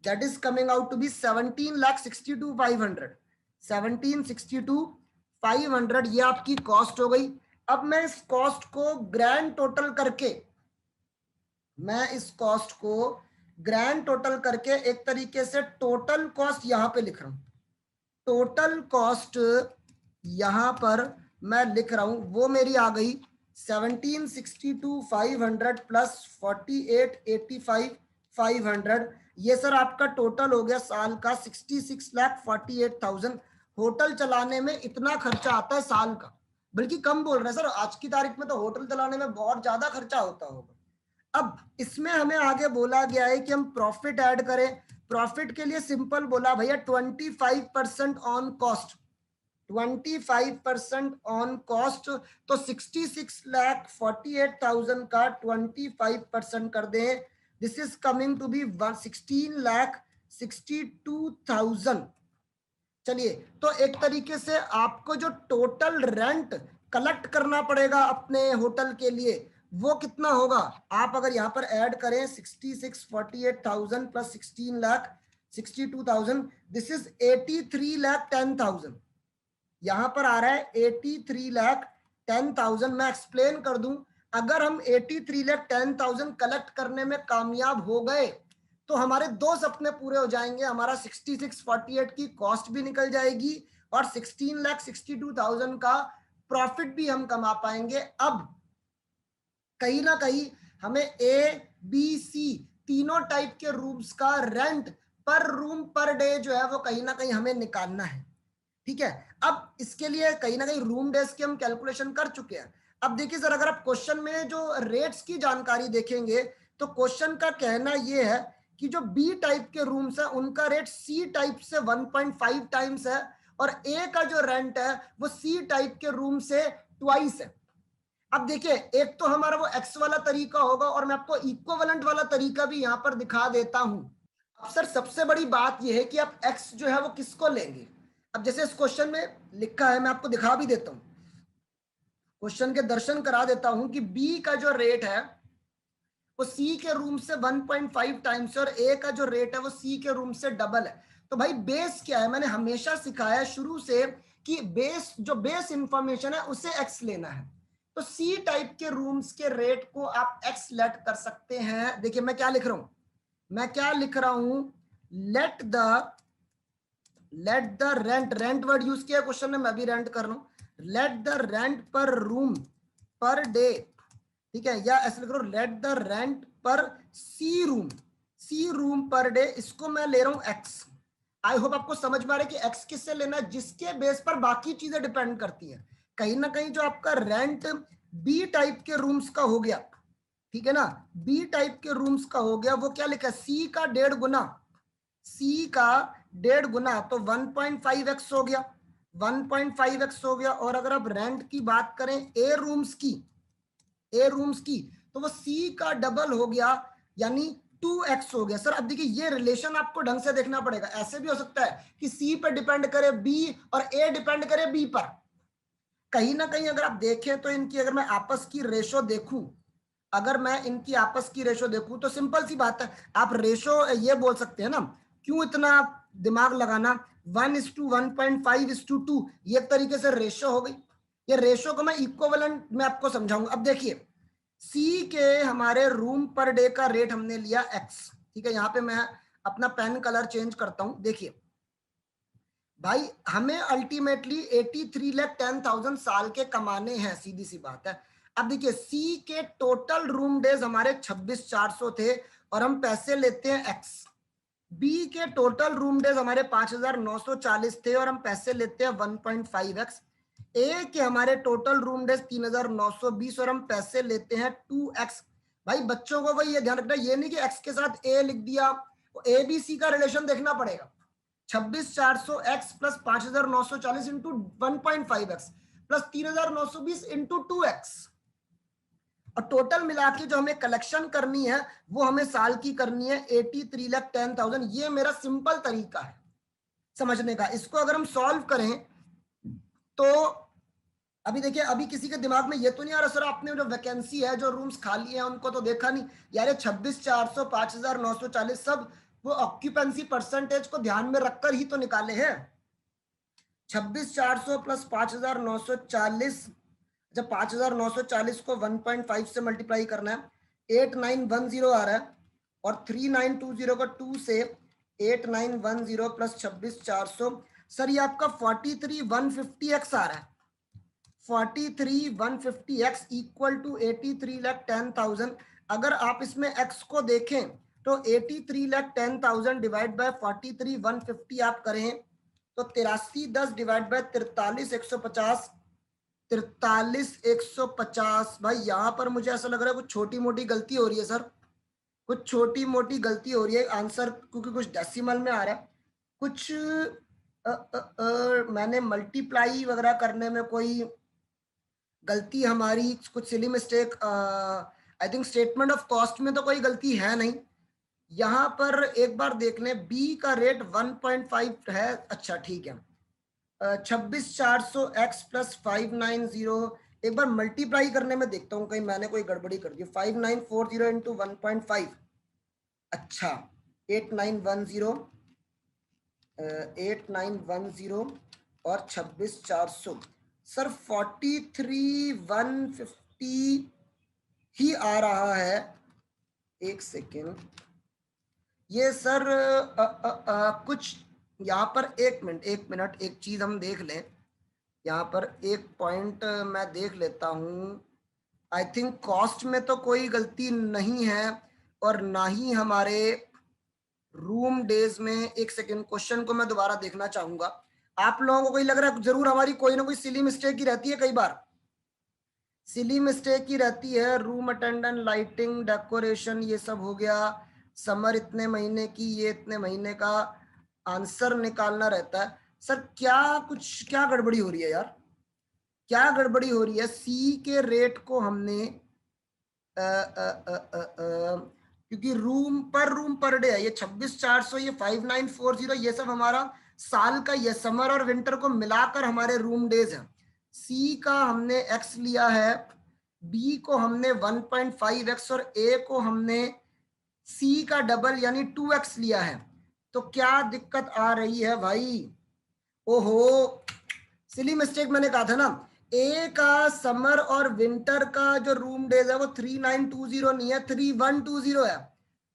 that is coming out to be 17,62,500, 17,62,500 ये आपकी कॉस्ट हो गई। अब मैं इस कॉस्ट को ग्रैंड टोटल करके, मैं इस कॉस्ट को ग्रैंड टोटल करके एक तरीके से टोटल कॉस्ट यहां पे लिख रहा हूं, टोटल कॉस्ट यहां पर मैं लिख रहा हूं, वो मेरी आ गई 17,62,500 प्लस 48,85,500। ये सर आपका टोटल हो गया साल का 66,48,000। होटल चलाने में इतना खर्चा आता है साल का, बल्कि कम बोल रहे हैं सर, आज की तारीख में तो होटल चलाने में बहुत ज्यादा खर्चा होता होगा। अब इसमें हमें आगे बोला गया है कि हम प्रॉफिट ऐड करें। प्रॉफिट के लिए सिंपल बोला भैया 25% ऑन कॉस्ट, 25% ऑन कॉस्ट, तो 66,48,000 का 25% कर दें, this is coming to be 16,62,000। चलिए तो एक तरीके से आपको जो टोटल रेंट कलेक्ट करना पड़ेगा अपने होटल के लिए वो कितना होगा, आप अगर यहां पर ऐड करें 66,48,000 प्लस 16,62,000, दिस इज 83,10,000। यहां पर आ रहा है 83,10,000। मैं एक्सप्लेन कर दूं, अगर हम 83,10,000 कलेक्ट करने में कामयाब हो गए तो हमारे दो सपने पूरे हो जाएंगे, हमारा 6648 की कॉस्ट भी निकल जाएगी और 16,62,000 का प्रॉफिट भी हम कमा पाएंगे। अब कहीं ना कहीं हमें ए बी सी तीनों टाइप के रूम्स का रेंट पर रूम पर डे जो है वो कहीं ना कहीं हमें निकालना है, ठीक है। अब इसके लिए कहीं ना कहीं रूम डेज की हम कैलकुलेशन कर चुके हैं। अब देखिए सर, अगर आप क्वेश्चन में जो रेट्स की जानकारी देखेंगे तो क्वेश्चन का कहना यह है कि जो बी टाइप के रूम्स है उनका रेट सी टाइप से 1.5 टाइम्स है, और ए का जो रेंट है वो सी टाइप के रूम से ट्वाइस है। अब देखिए एक तो हमारा वो एक्स वाला तरीका होगा, और मैं आपको इक्विवेलेंट वाला तरीका भी यहां पर दिखा देता हूं। अब सर सबसे बड़ी बात यह है कि आप एक्स जो है वो किसको लेंगे। अब जैसे इस क्वेश्चन में लिखा है, मैं आपको दिखा भी देता हूं, क्वेश्चन के दर्शन करा देता हूं कि बी का जो रेट है वो सी के रूम से 1.5 टाइम्स और ए का जो रेट है वो सी के रूम से डबल है। तो भाई बेस क्या है, मैंने हमेशा सिखाया शुरू से कि बेस, जो बेस इंफॉर्मेशन है उसे एक्स लेना है। तो सी टाइप के रूम्स के रेट को आप एक्स लेट कर सकते हैं। देखिए मैं क्या लिख रहा हूं, मैं क्या लिख रहा हूं, let the rent, rent word use किया क्वेश्चन में, मैं भी रेंट कर रहा हूं, लेट द रेंट पर रूम पर डे, ठीक है, या ऐसे लिख रहा हूं लेट द रेंट पर सी रूम पर डे, इसको मैं ले रहा हूं एक्स। आई होप आपको समझ में आ रहा है कि एक्स किससे लेना है, जिसके बेस पर बाकी चीजें डिपेंड करती हैं। कहीं ना कहीं जो आपका रेंट बी टाइप के रूम्स का हो गया, ठीक है ना, बी टाइप के रूम्स का हो गया, वो क्या लिखा है, सी का 1.5 गुना, सी का 1.5 गुना, तो 1.5x हो गया, 1.5x हो गया। और अगर आप रेंट की बात करें ए रूम्स की, ए रूम्स की, तो वो सी का डबल हो गया, यानी 2x हो गया। सर अब देखिए ये रिलेशन आपको ढंग से देखना पड़ेगा। ऐसे भी हो सकता है कि सी पर डिपेंड करे बी और ए डिपेंड करे बी पर। कहीं ना कहीं अगर आप देखें तो इनकी अगर मैं आपस की रेशो देखूं, अगर मैं इनकी आपस की रेशो देखूं तो सिंपल सी बात है, आप रेशो ये बोल सकते हैं ना, क्यों इतना दिमाग लगाना, 1:1.5:2, ये एक तरीके से रेशो हो गई। ये रेशो को मैं इक्विवेलेंट में आपको समझाऊंगा। अब देखिए सी के हमारे रूम पर डे का रेट हमने लिया एक्स, ठीक है, यहां पे मैं अपना पेन कलर चेंज करता हूं। देखिए भाई हमें अल्टीमेटली 83,10,000 साल के कमाने हैं, सीधी सी बात है। अब देखिए सी के टोटल रूम डेज हमारे 26,400 थे और हम पैसे लेते हैं एक्स। बी के टोटल रूम डेज हमारे 5,940 थे और हम पैसे लेते हैं 1.5x। ए के हमारे टोटल रूम डेज 3,920 और हम पैसे लेते हैं 2x। भाई बच्चों को भाई ये ध्यान रखना, ये नहीं कि x के साथ a लिख दिया, ए बी सी का रिलेशन देखना पड़ेगा। 26,400x plus 5,940 into 1.5x plus 3,920 into 2x, और टोटल मिला के जो हमें कलेक्शन करनी है वो हमें साल की करनी है 83,10,000। ये मेरा सिंपल तरीका है समझने का। इसको अगर हम सॉल्व करें तो अभी देखिए, अभी किसी के दिमाग में ये तो नहीं आ रहा सर आपने जो वैकेंसी है, जो रूम्स खाली है उनको तो देखा नहीं यार, ये 26,400 5,940 सब वो ऑक्यूपेंसी परसेंटेज को ध्यान में रखकर ही तो निकाले हैं। 26,400 प्लस 5,940, जब 5,940 को 1.5 से मल्टीप्लाई करना है, 8,910 आ रहा है, और 3,920 को 2 से 8,910 प्लस 26,400, सर ये आपका 43,150x आ रहा है। 43,150x equal to 83,10,000। अगर आप इसमें x को देखें तो 83,10,000 डिवाइड बाय 43,150 आप करें तो 8310 डिवाइड बाय 43,150, 43,150। भाई यहाँ पर मुझे ऐसा लग रहा है कुछ छोटी मोटी गलती हो रही है सर, कुछ छोटी मोटी गलती हो रही है आंसर, क्योंकि कुछ डेसिमल में आ रहा है, कुछ मैंने मल्टीप्लाई वगैरह करने में कोई गलती हमारी, कुछ silly mistake. I think statement of cost में तो कोई गलती है नहीं। यहाँ पर एक बार देख लें, बी का रेट 1.5 है, अच्छा ठीक है। 26,400x प्लस 590, एक बार मल्टीप्लाई करने में देखता हूँ कहीं मैंने कोई गड़बड़ी कर दी। 5,940 इंटू 1.5, अच्छा 8,910, 8,910 और 26,400, सर 43,150 ही आ रहा है। एक सेकेंड, ये सर कुछ यहाँ पर एक मिनट एक चीज हम देख लें, यहाँ पर एक पॉइंट मैं देख लेता हूँ। आई थिंक कॉस्ट में तो कोई गलती नहीं है और ना ही हमारे रूम डेज में। एक सेकेंड, क्वेश्चन को मैं दोबारा देखना चाहूंगा। आप लोगों को कोई लग रहा है जरूर हमारी कोई ना कोई सिली मिस्टेक ही रहती है, कई बार सिली मिस्टेक ही रहती है। रूम अटेंडेंट, लाइटिंग, डेकोरेशन, ये सब हो गया। समर इतने महीने की, ये इतने महीने का आंसर निकालना रहता है। सर क्या गड़बड़ी हो रही है यार, क्या गड़बड़ी हो रही है? सी के रेट को हमने क्योंकि रूम पर डे है, ये 26,400, ये 5,940, ये सब हमारा साल का, ये समर और विंटर को मिलाकर हमारे रूम डेज हैं। सी का हमने एक्स लिया है, बी को हमने 1.5x और ए को हमने सी का डबल यानी 2x लिया है। तो क्या दिक्कत आ रही है भाई? ओहो, सिली मिस्टेक मैंने कहा था ना, ए का समर और विंटर का जो रूम डेज है वो 3,920 नहीं है, 3,120 है।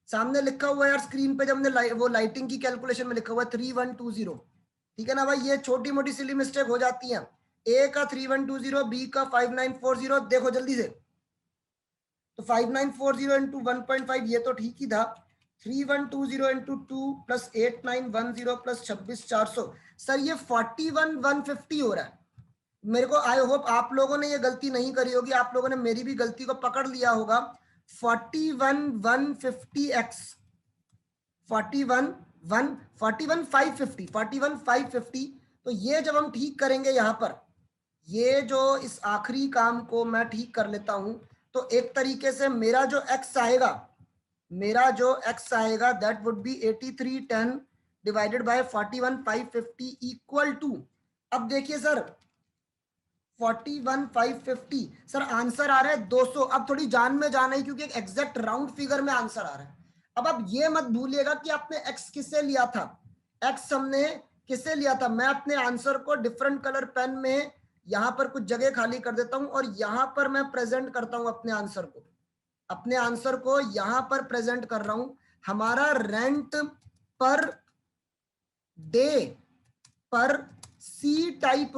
सामने लिखा हुआ है यार स्क्रीन पे, जब हमने वो लाइटिंग की कैलकुलेशन में लिखा हुआ है 3,120, ठीक है ना भाई? ये छोटी मोटी सिली मिस्टेक हो जाती है। ए का 3,120, बी का 5,940, देखो जल्दी से, तो 5,940 इंटू 1.5, ये तो ठीक ही था, 3120 इंटू 2 प्लस 8910 प्लस 26400, सर ये 41150 हो रहा है। मेरे को आई होप आप लोगों ने ये गलती नहीं करी होगी, आप लोगों ने मेरी भी गलती को पकड़ लिया होगा। 41150x 41550, तो ये जब हम ठीक करेंगे यहाँ पर, ये जो इस आखिरी काम को मैं ठीक कर लेता हूं, तो एक तरीके से मेरा जो x आएगा, that would be 8310 divided by 41550 equal to, अब देखिए सर 41550, सर आंसर आ रहा है 200। अब थोड़ी जान में जाना है क्योंकि एक एग्जैक्ट राउंड फिगर में आंसर आ रहा है। अब आप ये मत भूलिएगा कि आपने x किससे लिया था, x हमने किससे लिया था। मैं अपने आंसर को डिफरेंट कलर पेन में यहां पर कुछ जगह खाली कर देता हूं और यहां पर मैं प्रेजेंट करता हूं अपने आंसर को यहां पर प्रेजेंट कर रहा हूं। हमारा रेंट पर डे पर सी टाइप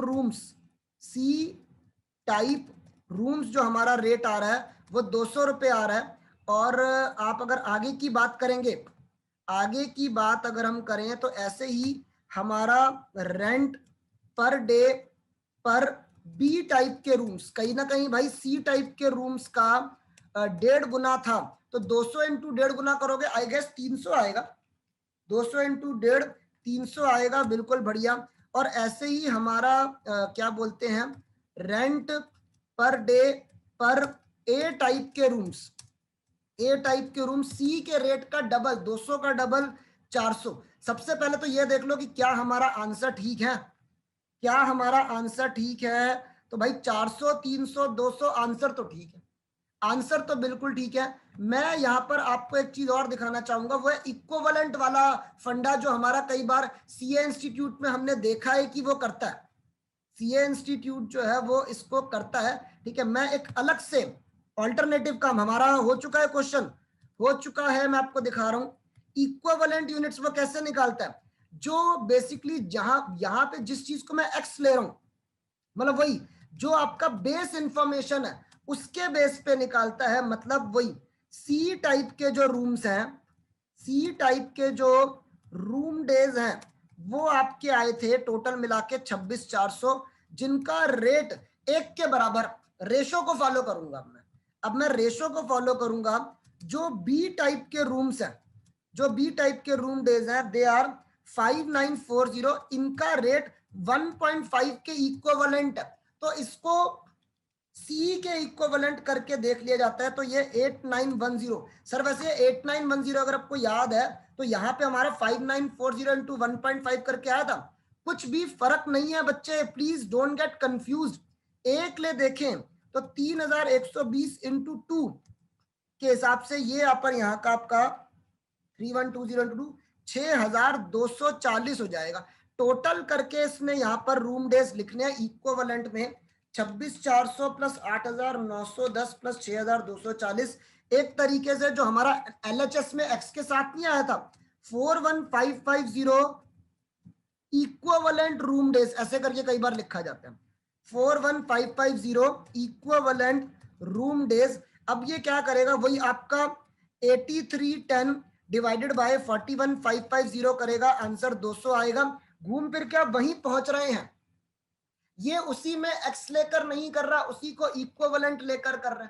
रूम्स जो हमारा रेट आ रहा है वो 200 रुपये आ रहा है। और आप अगर आगे की बात अगर हम करें तो ऐसे ही हमारा रेंट पर डे पर बी टाइप के रूम्स, कहीं ना कहीं भाई सी टाइप के रूम्स का 1.5 गुना था, तो 200 इंटू 1.5 गुना करोगे आई गेस 300 आएगा। 200 इंटू 1.5 300 आएगा, बिल्कुल बढ़िया। और ऐसे ही हमारा क्या बोलते हैं, रेंट पर डे पर ए टाइप के रूम्स सी के रेट का डबल, 200 का डबल 400। सबसे पहले तो ये देख लो कि क्या हमारा आंसर ठीक है, तो भाई 400 300 200 आंसर तो ठीक है, आंसर तो बिल्कुल ठीक है। मैं यहां पर आपको एक चीज और दिखाना चाहूंगा, वो है इक्विवेलेंट वाला फंडा जो हमारा कई बार सीए इंस्टीट्यूट में हमने देखा है कि वो करता है। सीए इंस्टीट्यूट जो है वो इसको करता है, ठीक है। मैं एक अलग से ऑल्टरनेटिव काम, हमारा हो चुका है क्वेश्चन, मैं आपको दिखा रहा हूं। इक्विवेलेंट यूनिट्स वो कैसे निकालता है, जो बेसिकली जहां यहां पे जिस चीज को मैं एक्स ले रहा हूं, मतलब वही जो आपका बेस इंफॉर्मेशन है उसके बेस पे निकालता है। मतलब वही सी टाइप के जो रूम्स हैं, सी टाइप के जो रूम डेज हैं वो आपके आए थे टोटल मिला के 26,400, जिनका रेट 1 के बराबर, रेशो को फॉलो करूंगा अब मैं रेशो को फॉलो करूंगा। जो बी टाइप के रूम्स हैं, जो बी टाइप के रूम डेज हैं, दे आर 5940, इनका रेट 1.5 के इक्विवेलेंट है, तो इसको सी के इक्विवेलेंट करके देख लिया जाता है। तो ये 8910, सर वैसे 8910 अगर आपको याद है तो यहाँ पे हमारा 5940 इंटू 1.5 करके आया था। कुछ भी फर्क नहीं है बच्चे, प्लीज डोंट गेट कंफ्यूज। एक ले देखें तो 3120 इंटू 2 के हिसाब से ये यहाँ का आपका 3120 इंटू 2 6240 हो जाएगा। टोटल करके इसने यहाँ पर रूम डेज लिखने हैं इक्विवेलेंट में 26,400 प्लस 8,910 प्लस 6,240। एक तरीके से जो हमारा एलएचएस में एक्स के साथ नहीं आया था 41550 इक्विवेलेंट रूम डेज, ऐसे करके कई बार लिखा जाता है 41550 इक्विवेलेंट रूम डेज। अब ये क्या करेगा, वही आपका 8310 डिवाइडेड बाय 41550 करेगा, आंसर 200 आएगा। घूम फिर के आप वहीं पहुंच रहे हैं, ये उसी में एक्स लेकर नहीं कर रहा, उसी को इक्विवेलेंट लेकर कर रहा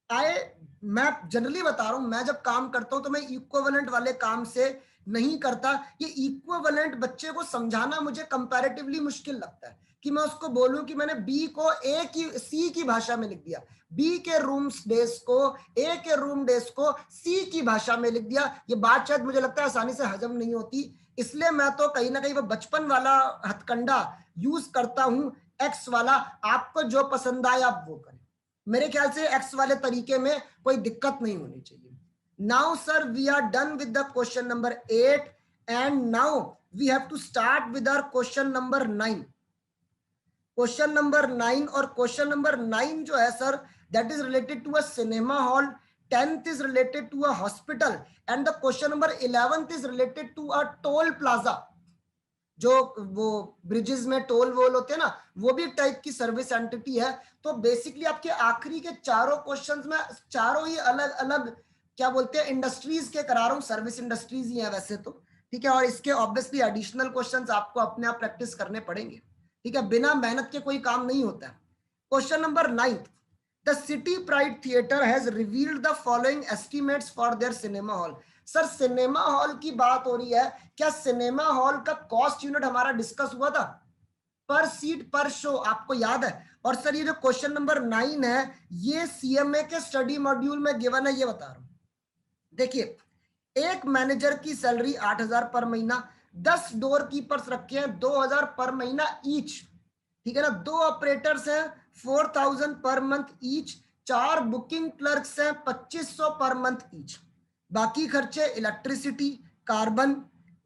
है। मैं जनरली बता रहा हूं, मैं जब काम करता हूं तो मैं इक्विवेलेंट वाले काम से नहीं करता। ये इक्विवेलेंट बच्चे को समझाना मुझे कंपैरेटिवली मुश्किल लगता है कि मैं उसको बोलूं कि मैंने बी को ए की सी की भाषा में लिख दिया, बी के रूम्स डेज को ए के रूम डेज को सी की भाषा में लिख दिया। ये बात शायद मुझे लगता है आसानी से हजम नहीं होती, इसलिए मैं तो कहीं ना कहीं वो बचपन वाला हथकंडा यूज करता हूं, एक्स वाला। आपको जो पसंद आए आप वो करें, मेरे ख्याल से एक्स वाले तरीके में कोई दिक्कत नहीं होनी चाहिए। Now sir we are done with the question number 8 and now we have to start with our question number 9। Question number 9, और क्वेश्चन नंबर 9 जो है sir that is related to a cinema hall, 10th is related to a hospital and the question number 11th is related to a toll plaza। जो वो ब्रिजेस में टोल वोल होते हैं ना, वो भी एक टाइप की सर्विस एंटिटी है। तो बेसिकली आपके आखिरी के चारों क्वेश्चंस में चारों ही अलग अलग क्या बोलते हैं इंडस्ट्रीज के करा रहा हूँ, सर्विस इंडस्ट्रीज ही है वैसे तो, ठीक है। और इसके ऑब्वियसली एडिशनल क्वेश्चंस आपको अपने आप प्रैक्टिस करने पड़ेंगे, ठीक है, बिना मेहनत के कोई काम नहीं होता है। Question number 9, the city pride theatre has revealed the following estimates for their cinema hall. Sir cinema hall की बात हो रही है, क्या सिनेमा हॉल का कॉस्ट यूनिट हमारा डिस्कस हुआ था, पर सीट पर शो, आपको याद है। और सर ये जो क्वेश्चन नंबर 9 है ये सीएमए के स्टडी मॉड्यूल में गिवन है, ये बता रहा हूं। देखिए एक मैनेजर की सैलरी 8,000 पर महीना, 10 डोर कीपर्स रखे हैं 2,000 पर महीना ईच, ठीक है ना, 2 ऑपरेटर्स हैं 4,000 per month each, 4 booking clerks हैं 2,500 पर मंथ ईच। बाकी खर्चे electricity, carbon,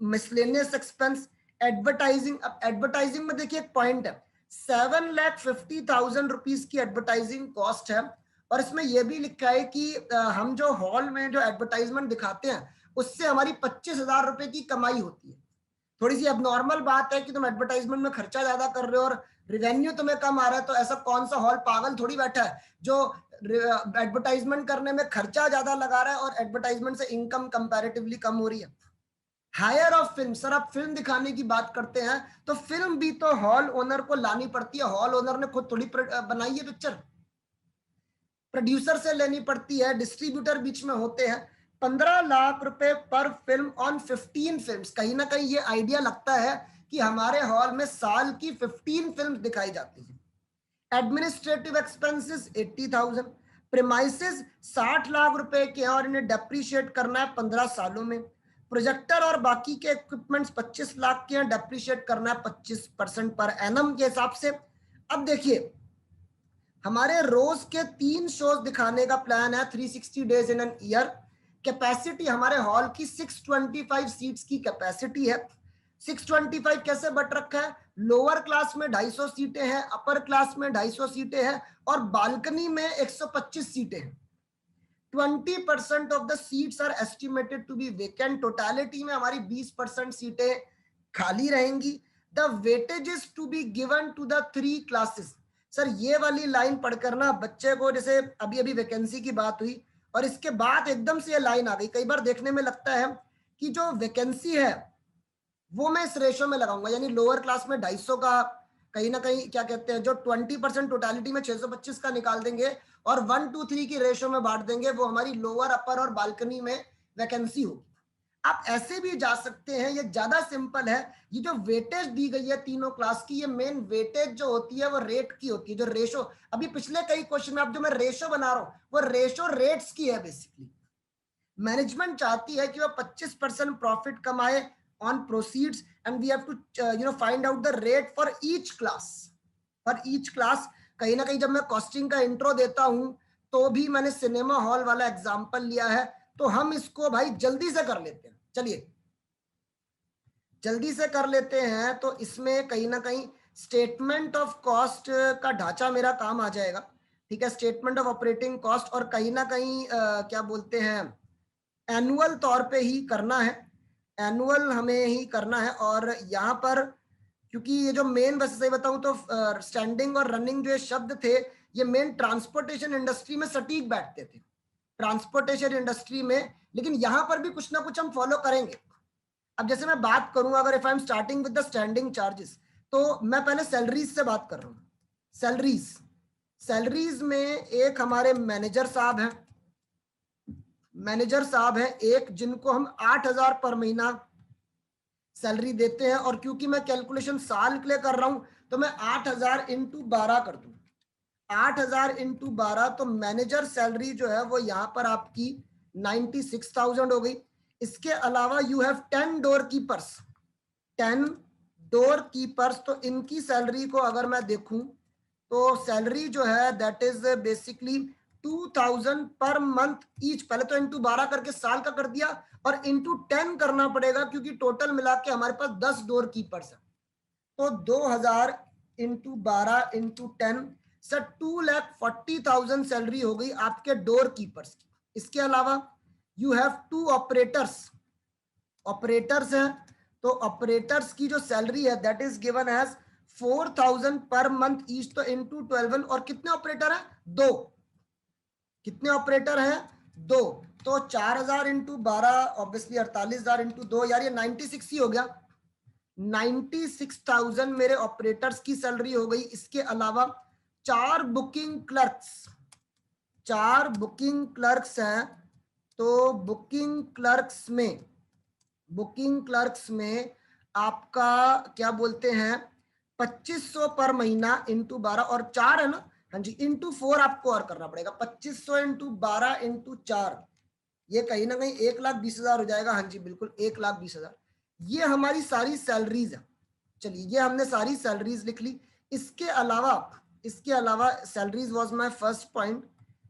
miscellaneous expense, advertising. अब एडवर्टाइजिंग में देखिए एक पॉइंट है, 7,50,000 रुपीज की एडवर्टाइजिंग कॉस्ट है। और इसमें यह भी लिखा है कि हम जो हॉल में जो एडवर्टाइजमेंट दिखाते हैं उससे हमारी 25,000 रुपए की कमाई होती है। थोड़ी सी अब नॉर्मल बात है कि तुम एडवर्टाइजमेंट में खर्चा ज्यादा कर रहे हो और रिवेन्यू तुम्हें कम आ रहा है, तो ऐसा कौन सा हॉल पागल थोड़ी बैठा है जो एडवर्टाइजमेंट करने में खर्चा ज्यादा लगा रहा है और एडवर्टाइजमेंट से इनकम कंपैरेटिवली कम हो रही है। हायर ऑफ फिल्म, सर आप फिल्म दिखाने की बात करते हैं तो फिल्म भी तो हॉल ओनर को लानी पड़ती है, हॉल ओनर ने खुद थोड़ी बनाई है पिक्चर, प्रोड्यूसर से लेनी पड़ती है, डिस्ट्रीब्यूटर बीच में होते हैं। 15 लाख रुपए पर फिल्म ऑन 15 फिल्म्स। कहीं ना कहीं ये आइडिया लगता है कि हमारे हॉल में साल की 15 फिल्म दिखाई जाती है। एडमिनिस्ट्रेटिव एक्सपेंसेस 80,000, प्रीमाइसेस 60 लाख रुपए के हैं और इन्हें डेप्रीशिएट करना है 15 सालों में। प्रोजेक्टर और बाकी के इक्विपमेंट्स 25 लाख के हैं, डेप्रीशिएट करना है 25% पर एनम के हिसाब से। अब देखिए हमारे रोज के 3 शोज दिखाने का प्लान है, 360 days in an year. Capacity हमारे हॉल की 625 सीट्स की कैपेसिटी है। 625 कैसे बट रखा है, लोअर क्लास में 250 सीटें हैं, अपर क्लास में 250 सीटें हैं और बालकनी में 125 सीटें हैं। 20% of the seats are estimated to be vacant. Totality में हमारी 20% सीटें खाली रहेंगी। The weightage is to be given to the 3 classes. Sir ये वाली लाइन पढ़कर ना बच्चे को, जैसे अभी अभी वैकेंसी की बात हुई और इसके बाद एकदम से ये लाइन आ गई, कई बार देखने में लगता है कि जो वैकेंसी है वो मैं इस रेशो में लगाऊंगा, यानी लोअर क्लास में 250 का, कहीं ना कहीं क्या कहते हैं जो 20% टोटलिटी में 625 का निकाल देंगे और 1 to 3 की रेशो में बांट देंगे, वो हमारी लोअर, अपर और बालकनी में वैकेंसी होगी। आप ऐसे भी जा सकते हैं, ये ज्यादा सिंपल है। ये जो वेटेज दी गई है तीनों क्लास की, ये मेन वेटेज जो होती है वो रेट की होती है, जो रेशो अभी पिछले कई क्वेश्चन में आप जो मैं रेशो बना रहा हूं वो रेशो रेट्स की है। बेसिकली मैनेजमेंट चाहती है कि वो 25% प्रॉफिट कमाए on proceeds and we have to find out the rate for each class, for each class. कहीं ना कहीं जब मैं कॉस्टिंग का इंट्रो देता हूं तो भी मैंने सिनेमा हॉल वाला एग्जांपल लिया है, तो हम इसको भाई जल्दी से कर लेते हैं। चलिए जल्दी से कर लेते हैं। तो इसमें कहीं ना कहीं स्टेटमेंट ऑफ कॉस्ट का ढांचा मेरा काम आ जाएगा, ठीक है, स्टेटमेंट ऑफ ऑपरेटिंग कॉस्ट, और कहीं ना कहीं क्या बोलते हैं एनुअल तौर पे ही करना है, एनुअल हमें ही करना है। और यहाँ पर क्योंकि ये जो मेन, वैसे सही बताऊं तो स्टैंडिंग और रनिंग जो ये शब्द थे ये मेन ट्रांसपोर्टेशन इंडस्ट्री में सटीक बैठते थे, ट्रांसपोर्टेशन इंडस्ट्री में, लेकिन यहाँ पर भी कुछ ना कुछ हम फॉलो करेंगे। अब जैसे मैं बात करूंगा, अगर if I am starting with the standing charges, तो मैं पहले सैलरीज से बात कर रहा हूँ। सैलरीज, सैलरीज में एक हमारे मैनेजर साहब हैं, मैनेजर साहब हैं एक, जिनको हम 8,000 पर महीना सैलरी देते हैं। और क्योंकि मैं कैलकुलेशन साल के लिए कर रहा हूं तो मैं 8,000 इंटू 12 कर दूं, 8,000 इंटू 12, तो मैनेजर सैलरी जो है वो यहाँ पर आपकी 96,000 हो गई। इसके अलावा you have 10 door keepers, 10 door keepers, तो इनकी सैलरी को अगर मैं देखूं तो सैलरी जो है that is basically 2,000 per month each. पहले तो इंटू 12 करके साल का कर दिया और इंटू 10 करना पड़ेगा क्योंकि टोटल मिला के हमारे पास 10 डोर कीपर्स है। तो 2,000 इंटू 12 इंटू 10, सर 2,40,000 सैलरी हो गई आपके डोर कीपर्स की। इसके अलावा यू हैव 2 ऑपरेटर्स, ऑपरेटर्स हैं, तो ऑपरेटर्स की जो सैलरी है that is given as 4,000 per month each, तो इंटू 12। और कितने ऑपरेटर हैं? 2। कितने ऑपरेटर हैं? 2, तो 4000 इंटू 12 ऑब्वियसली 48,000 इंटू 2, यार ये 96 ही हो गया। 96,000 मेरे ऑपरेटर्स की सैलरी हो गई। इसके अलावा 4 बुकिंग क्लर्क्स हैं, तो बुकिंग क्लर्क्स में आपका क्या बोलते हैं 2500 पर महीना इंटू 12 और 4 है ना, हाँ जी, इंटू 4 आपको और करना पड़ेगा। 2500 इंटू 12 इंटू 4, ये कहीं ना कहीं 1,20,000 हो जाएगा। हाँ जी बिल्कुल 1,20,000। ये हमारी सारी सैलरीज है। चलिए ये हमने सारी सैलरीज लिख ली। इसके अलावा salaries was my first point.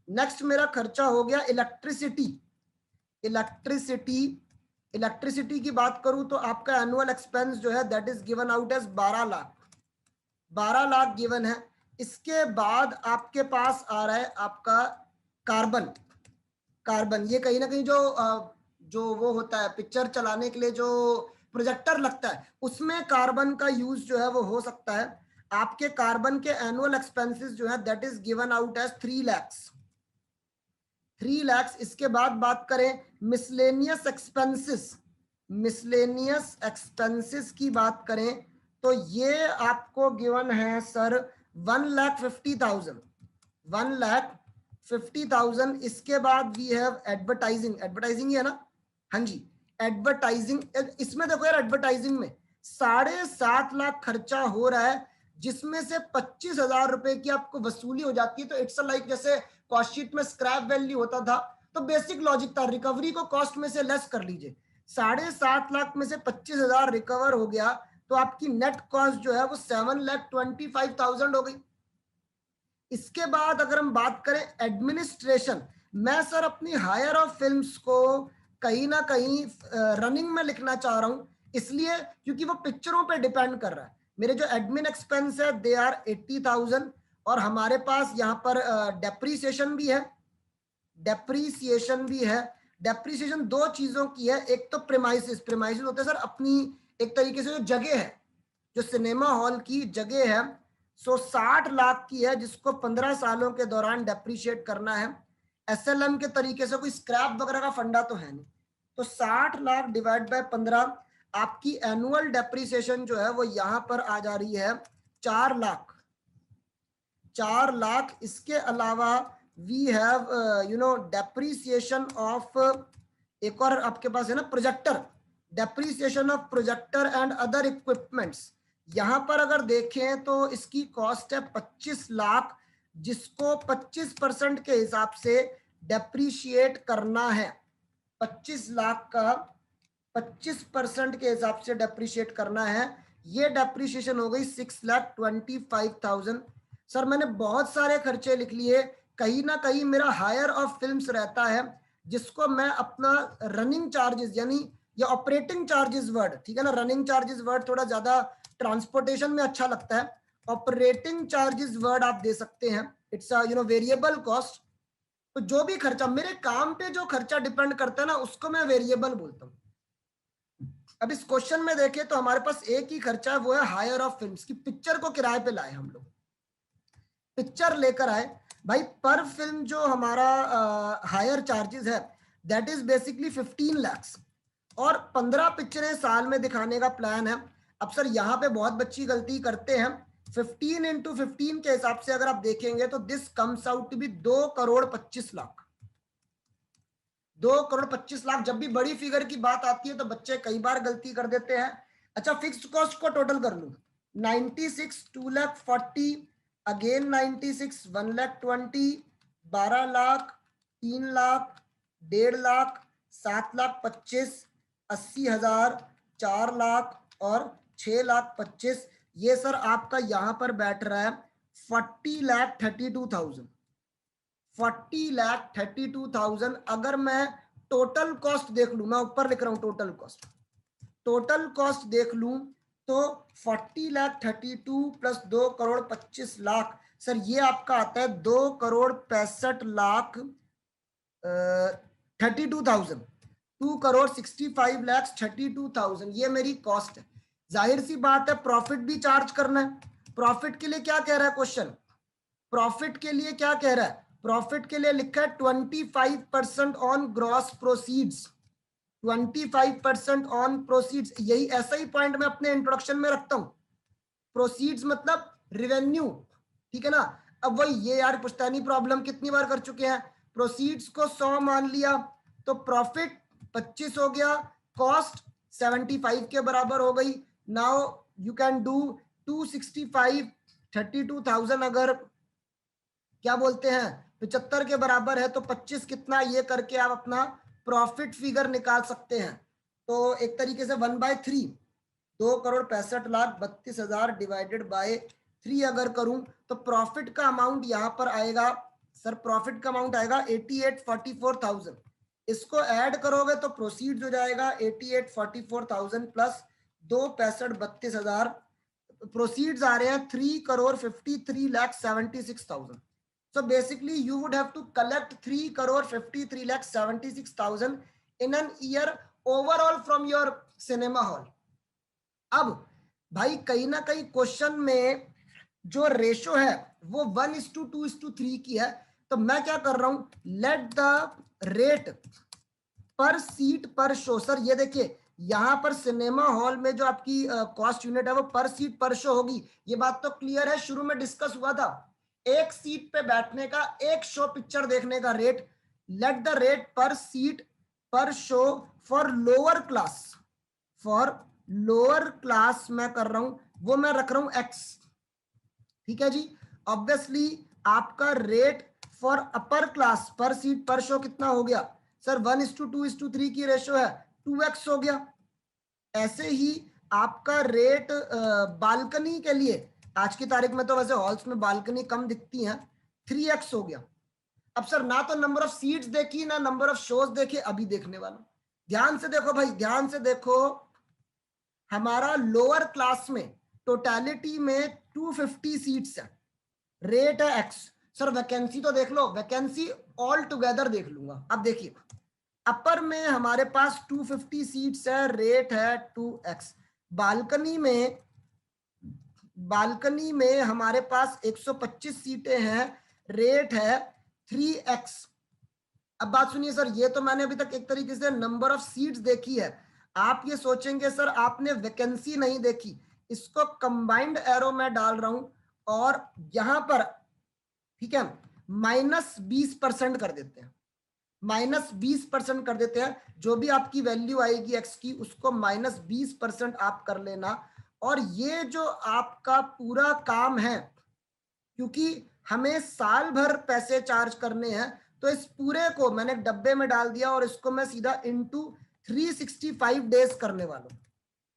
Next मेरा खर्चा हो गया इलेक्ट्रिसिटी की बात करूं तो आपका एनुअल एक्सपेंस जो है that is given out as 12 lakh given है। इसके बाद आपके पास आ रहा है आपका कार्बन। ये कहीं ना कहीं जो वो होता है पिक्चर चलाने के लिए जो प्रोजेक्टर लगता है, उसमें कार्बन का यूज जो है वो हो सकता है। आपके कार्बन के एनुअल एक्सपेंसेस जो है that is given out as 3 lakh. इसके बाद बात करें मिसलेनियस एक्सपेंसेस की बात करें तो ये आपको गिवन है सर 1,50,000। इसके बाद वी हैव एडवर्टाइजिंग है ना, हाँ जी एडवर्टाइजिंग। इसमें देखो यार एडवर्टाइजिंग में 7.5 लाख खर्चा हो रहा है, जिसमें से 25,000 रुपए की आपको वसूली हो जाती है। तो इट्स लाइक जैसे कॉस्ट शीट में स्क्रैप वैल्यू होता था, तो बेसिक लॉजिक था रिकवरी को कॉस्ट में से लेस कर लीजिए। 7.5 लाख में से 25,000 रिकवर हो गया, तो आपकी नेट कॉस्ट जो है वो 7,25,000 हो गई। इसके बाद अगर हम बात करें एडमिनिस्ट्रेशन, मैं सर अपनी हायर ऑफ फिल्म्स को कहीं ना कहीं रनिंग में लिखना चाह रहा हूं, इसलिए क्योंकि वो पिक्चरों पे डिपेंड कर रहा है। मेरे जो एडमिन एक्सपेंस है दे आर 80,000, और हमारे पास यहाँ पर डेप्रीसिएशन भी है। डेप्रीसिएशन 2 चीजों की है। एक तो प्रेमाइसिस होते हैं सर अपनी एक तरीके से जो जगह है, जो सिनेमा हॉल की जगह है, 60 लाख की है, जिसको 15 सालों के दौरान डेप्रीशिएट करना है। एसएलएम के तरीके से कोई स्क्रैप वगैरह का फंडा तो है नहीं, तो 60 लाख डिवाइड बाय 15, आपकी एनुअल डेप्रीसिएशन जो है वो यहां पर आ जा रही है 4 लाख। इसके अलावा वी हैव डेप्रीसिएशन ऑफ, एक और आपके पास है ना projector, depreciation of projector and other equipments. यहां पर अगर देखें तो इसकी कॉस्ट है 25 लाख, जिसको 25% के हिसाब से डेप्रीशिएट करना है। 25 लाख का 25% के हिसाब से डेप्रीशिएट करना है। ये डेप्रीशिएशन हो गई 6,25,000। सर मैंने बहुत सारे खर्चे लिख लिए, कहीं ना कहीं मेरा हायर ऑफ फिल्म्स रहता है, जिसको मैं अपना रनिंग चार्जेस यानी या ऑपरेटिंग चार्जेस वर्ड, ठीक है ना, रनिंग चार्जेस वर्ड थोड़ा ज्यादा ट्रांसपोर्टेशन में अच्छा लगता है, ऑपरेटिंग चार्जेस वर्ड आप दे सकते हैं। It's variable cost. तो जो भी खर्चा मेरे काम पे जो खर्चा डिपेंड करता है ना, उसको मैं वेरिएबल बोलता हूँ। अब इस क्वेश्चन में देखें तो हमारे पास एक ही खर्चा है, वो है हायर ऑफ फिल्म्स की पिक्चर को किराए पे लाए हम लोग, पिक्चर लेकर आए भाई। पर फिल्म जो हमारा हायर चार्जेस है दैट इज बेसिकली 15 लाख, और 15 पिक्चरें साल में दिखाने का प्लान है। अब सर यहाँ पे बहुत बच्ची गलती करते हैं, 15 इंटू 15 के हिसाब से अगर आप देखेंगे तो this comes out to be 2,25,00,000। 2,25,00,000। जब भी बड़ी फिगर की बात आती है तो बच्चे कई बार गलती कर देते हैं। अच्छा फिक्स्ड कॉस्ट को टोटल कर लूं, 96 2,40,000, अगेन 96 1,20,000, 12 लाख, 3 लाख, 1.5 लाख, 7,25,000, 80,000, 4 लाख और 6,25,000। ये सर आपका यहां पर बैठ रहा है 40,32,000। 40,32,000। अगर मैं टोटल कॉस्ट देख लूं, मैं ऊपर लिख रहा हूं टोटल कॉस्ट देख लूं तो 40,32,000 प्लस 2,25,00,000, सर ये आपका आता है 2,65,00,000, 32,000, 2,65,32,000 ये मेरी कॉस्ट है। जाहिर सी बात है प्रॉफिट भी चार्ज करना है। प्रॉफिट के लिए क्या कह रहा है क्वेश्चन, प्रॉफिट के लिए क्या कह रहा है, प्रॉफिट के लिए लिखा है 25% on gross proceeds, 25% on proceeds. यही ऐसा ही पॉइंट मैं अपने इंट्रोडक्शन में रखता हूं, प्रोसीड्स मतलब रेवेन्यू, ठीक है ना। अब वही ये यार पुश्तैनी प्रॉब्लम कितनी बार कर चुके हैं, प्रोसीड्स को 100 मान लिया तो प्रॉफिट 25 हो गया, कॉस्ट 75 के बराबर हो गई। नाउ यू कैन डू 265, 32,000 अगर क्या बोलते हैं 75 के बराबर है तो 25 कितना, ये करके आप अपना प्रॉफिट फिगर निकाल सकते हैं। तो एक तरीके से 1/3, 2,65,32,000 डिवाइडेड बाय 3 अगर करूं तो प्रॉफिट का अमाउंट यहां पर आएगा सर, प्रॉफिट का अमाउंट आएगा 88,44,000। इसको ऐड करोगे तो प्रोसीड्स हो जाएगा 88,44,000 प्लस 2,65,32,000, प्रोसीड्स आ रहे हैं 3,53,76,000। So basically you would have to collect 3,53,76,000 in an year overall from your cinema hall. अब भाई कहीं ना कहीं क्वेश्चन में जो रेशो है वो 1:2:3 की है, तो मैं क्या कर रहा हूं, लेट द रेट पर सीट पर शो। सर ये देखिए यहां पर सिनेमा हॉल में जो आपकी कॉस्ट यूनिट है वो पर सीट पर शो होगी, ये बात तो क्लियर है, शुरू में डिस्कस हुआ था। एक सीट पे बैठने का, एक शो पिक्चर देखने का रेट, लेट द रेट पर सीट पर show for lower class, for lower class मैं कर रहा हूं, वो मैं रख रहा हूं एक्स, ठीक है जी। ऑब्वियसली आपका रेट फॉर अपर क्लास पर सीट पर शो कितना हो गया सर, 1:2:3 की रेशो है, 2x हो गया। ऐसे ही आपका रेट बालकनी के लिए, आज की तारीख में तो वैसे हॉल्स में बालकनी कम दिखती हैं, 3x हो गया। अब सर ना तो नंबर ऑफ सीट्स देखी ना नंबर ऑफ शोज देखे, अभी देखने वाला, ध्यान से देखो भाई, ध्यान से देखो, हमारा लोअर क्लास में टोटलिटी में 250 सीट्स है, रेट है x। सर वैकेंसी तो देख लो, वैकेंसी ऑल टुगेदर देख लूंगा। अब देखिए अपर में हमारे पास 250 सीट्स है, रेट है 2x। बालकनी में हमारे पास 125 सीटें हैं, रेट है 3x। अब बात सुनिए सर, ये तो मैंने अभी तक एक तरीके से नंबर ऑफ सीट्स देखी है, आप ये सोचेंगे सर आपने वैकेंसी नहीं देखी, इसको कंबाइंड एरो में डाल रहा हूं और यहां पर ठीक है -20% कर देते हैं, -20% कर देते हैं, जो भी आपकी वैल्यू आएगी एक्स की उसको -20% आप कर लेना। और ये जो आपका पूरा काम है, क्योंकि हमें साल भर पैसे चार्ज करने हैं, तो इस पूरे को मैंने एक डब्बे में डाल दिया और इसको मैं सीधा इनटू 365 डेज करने वाला हूं,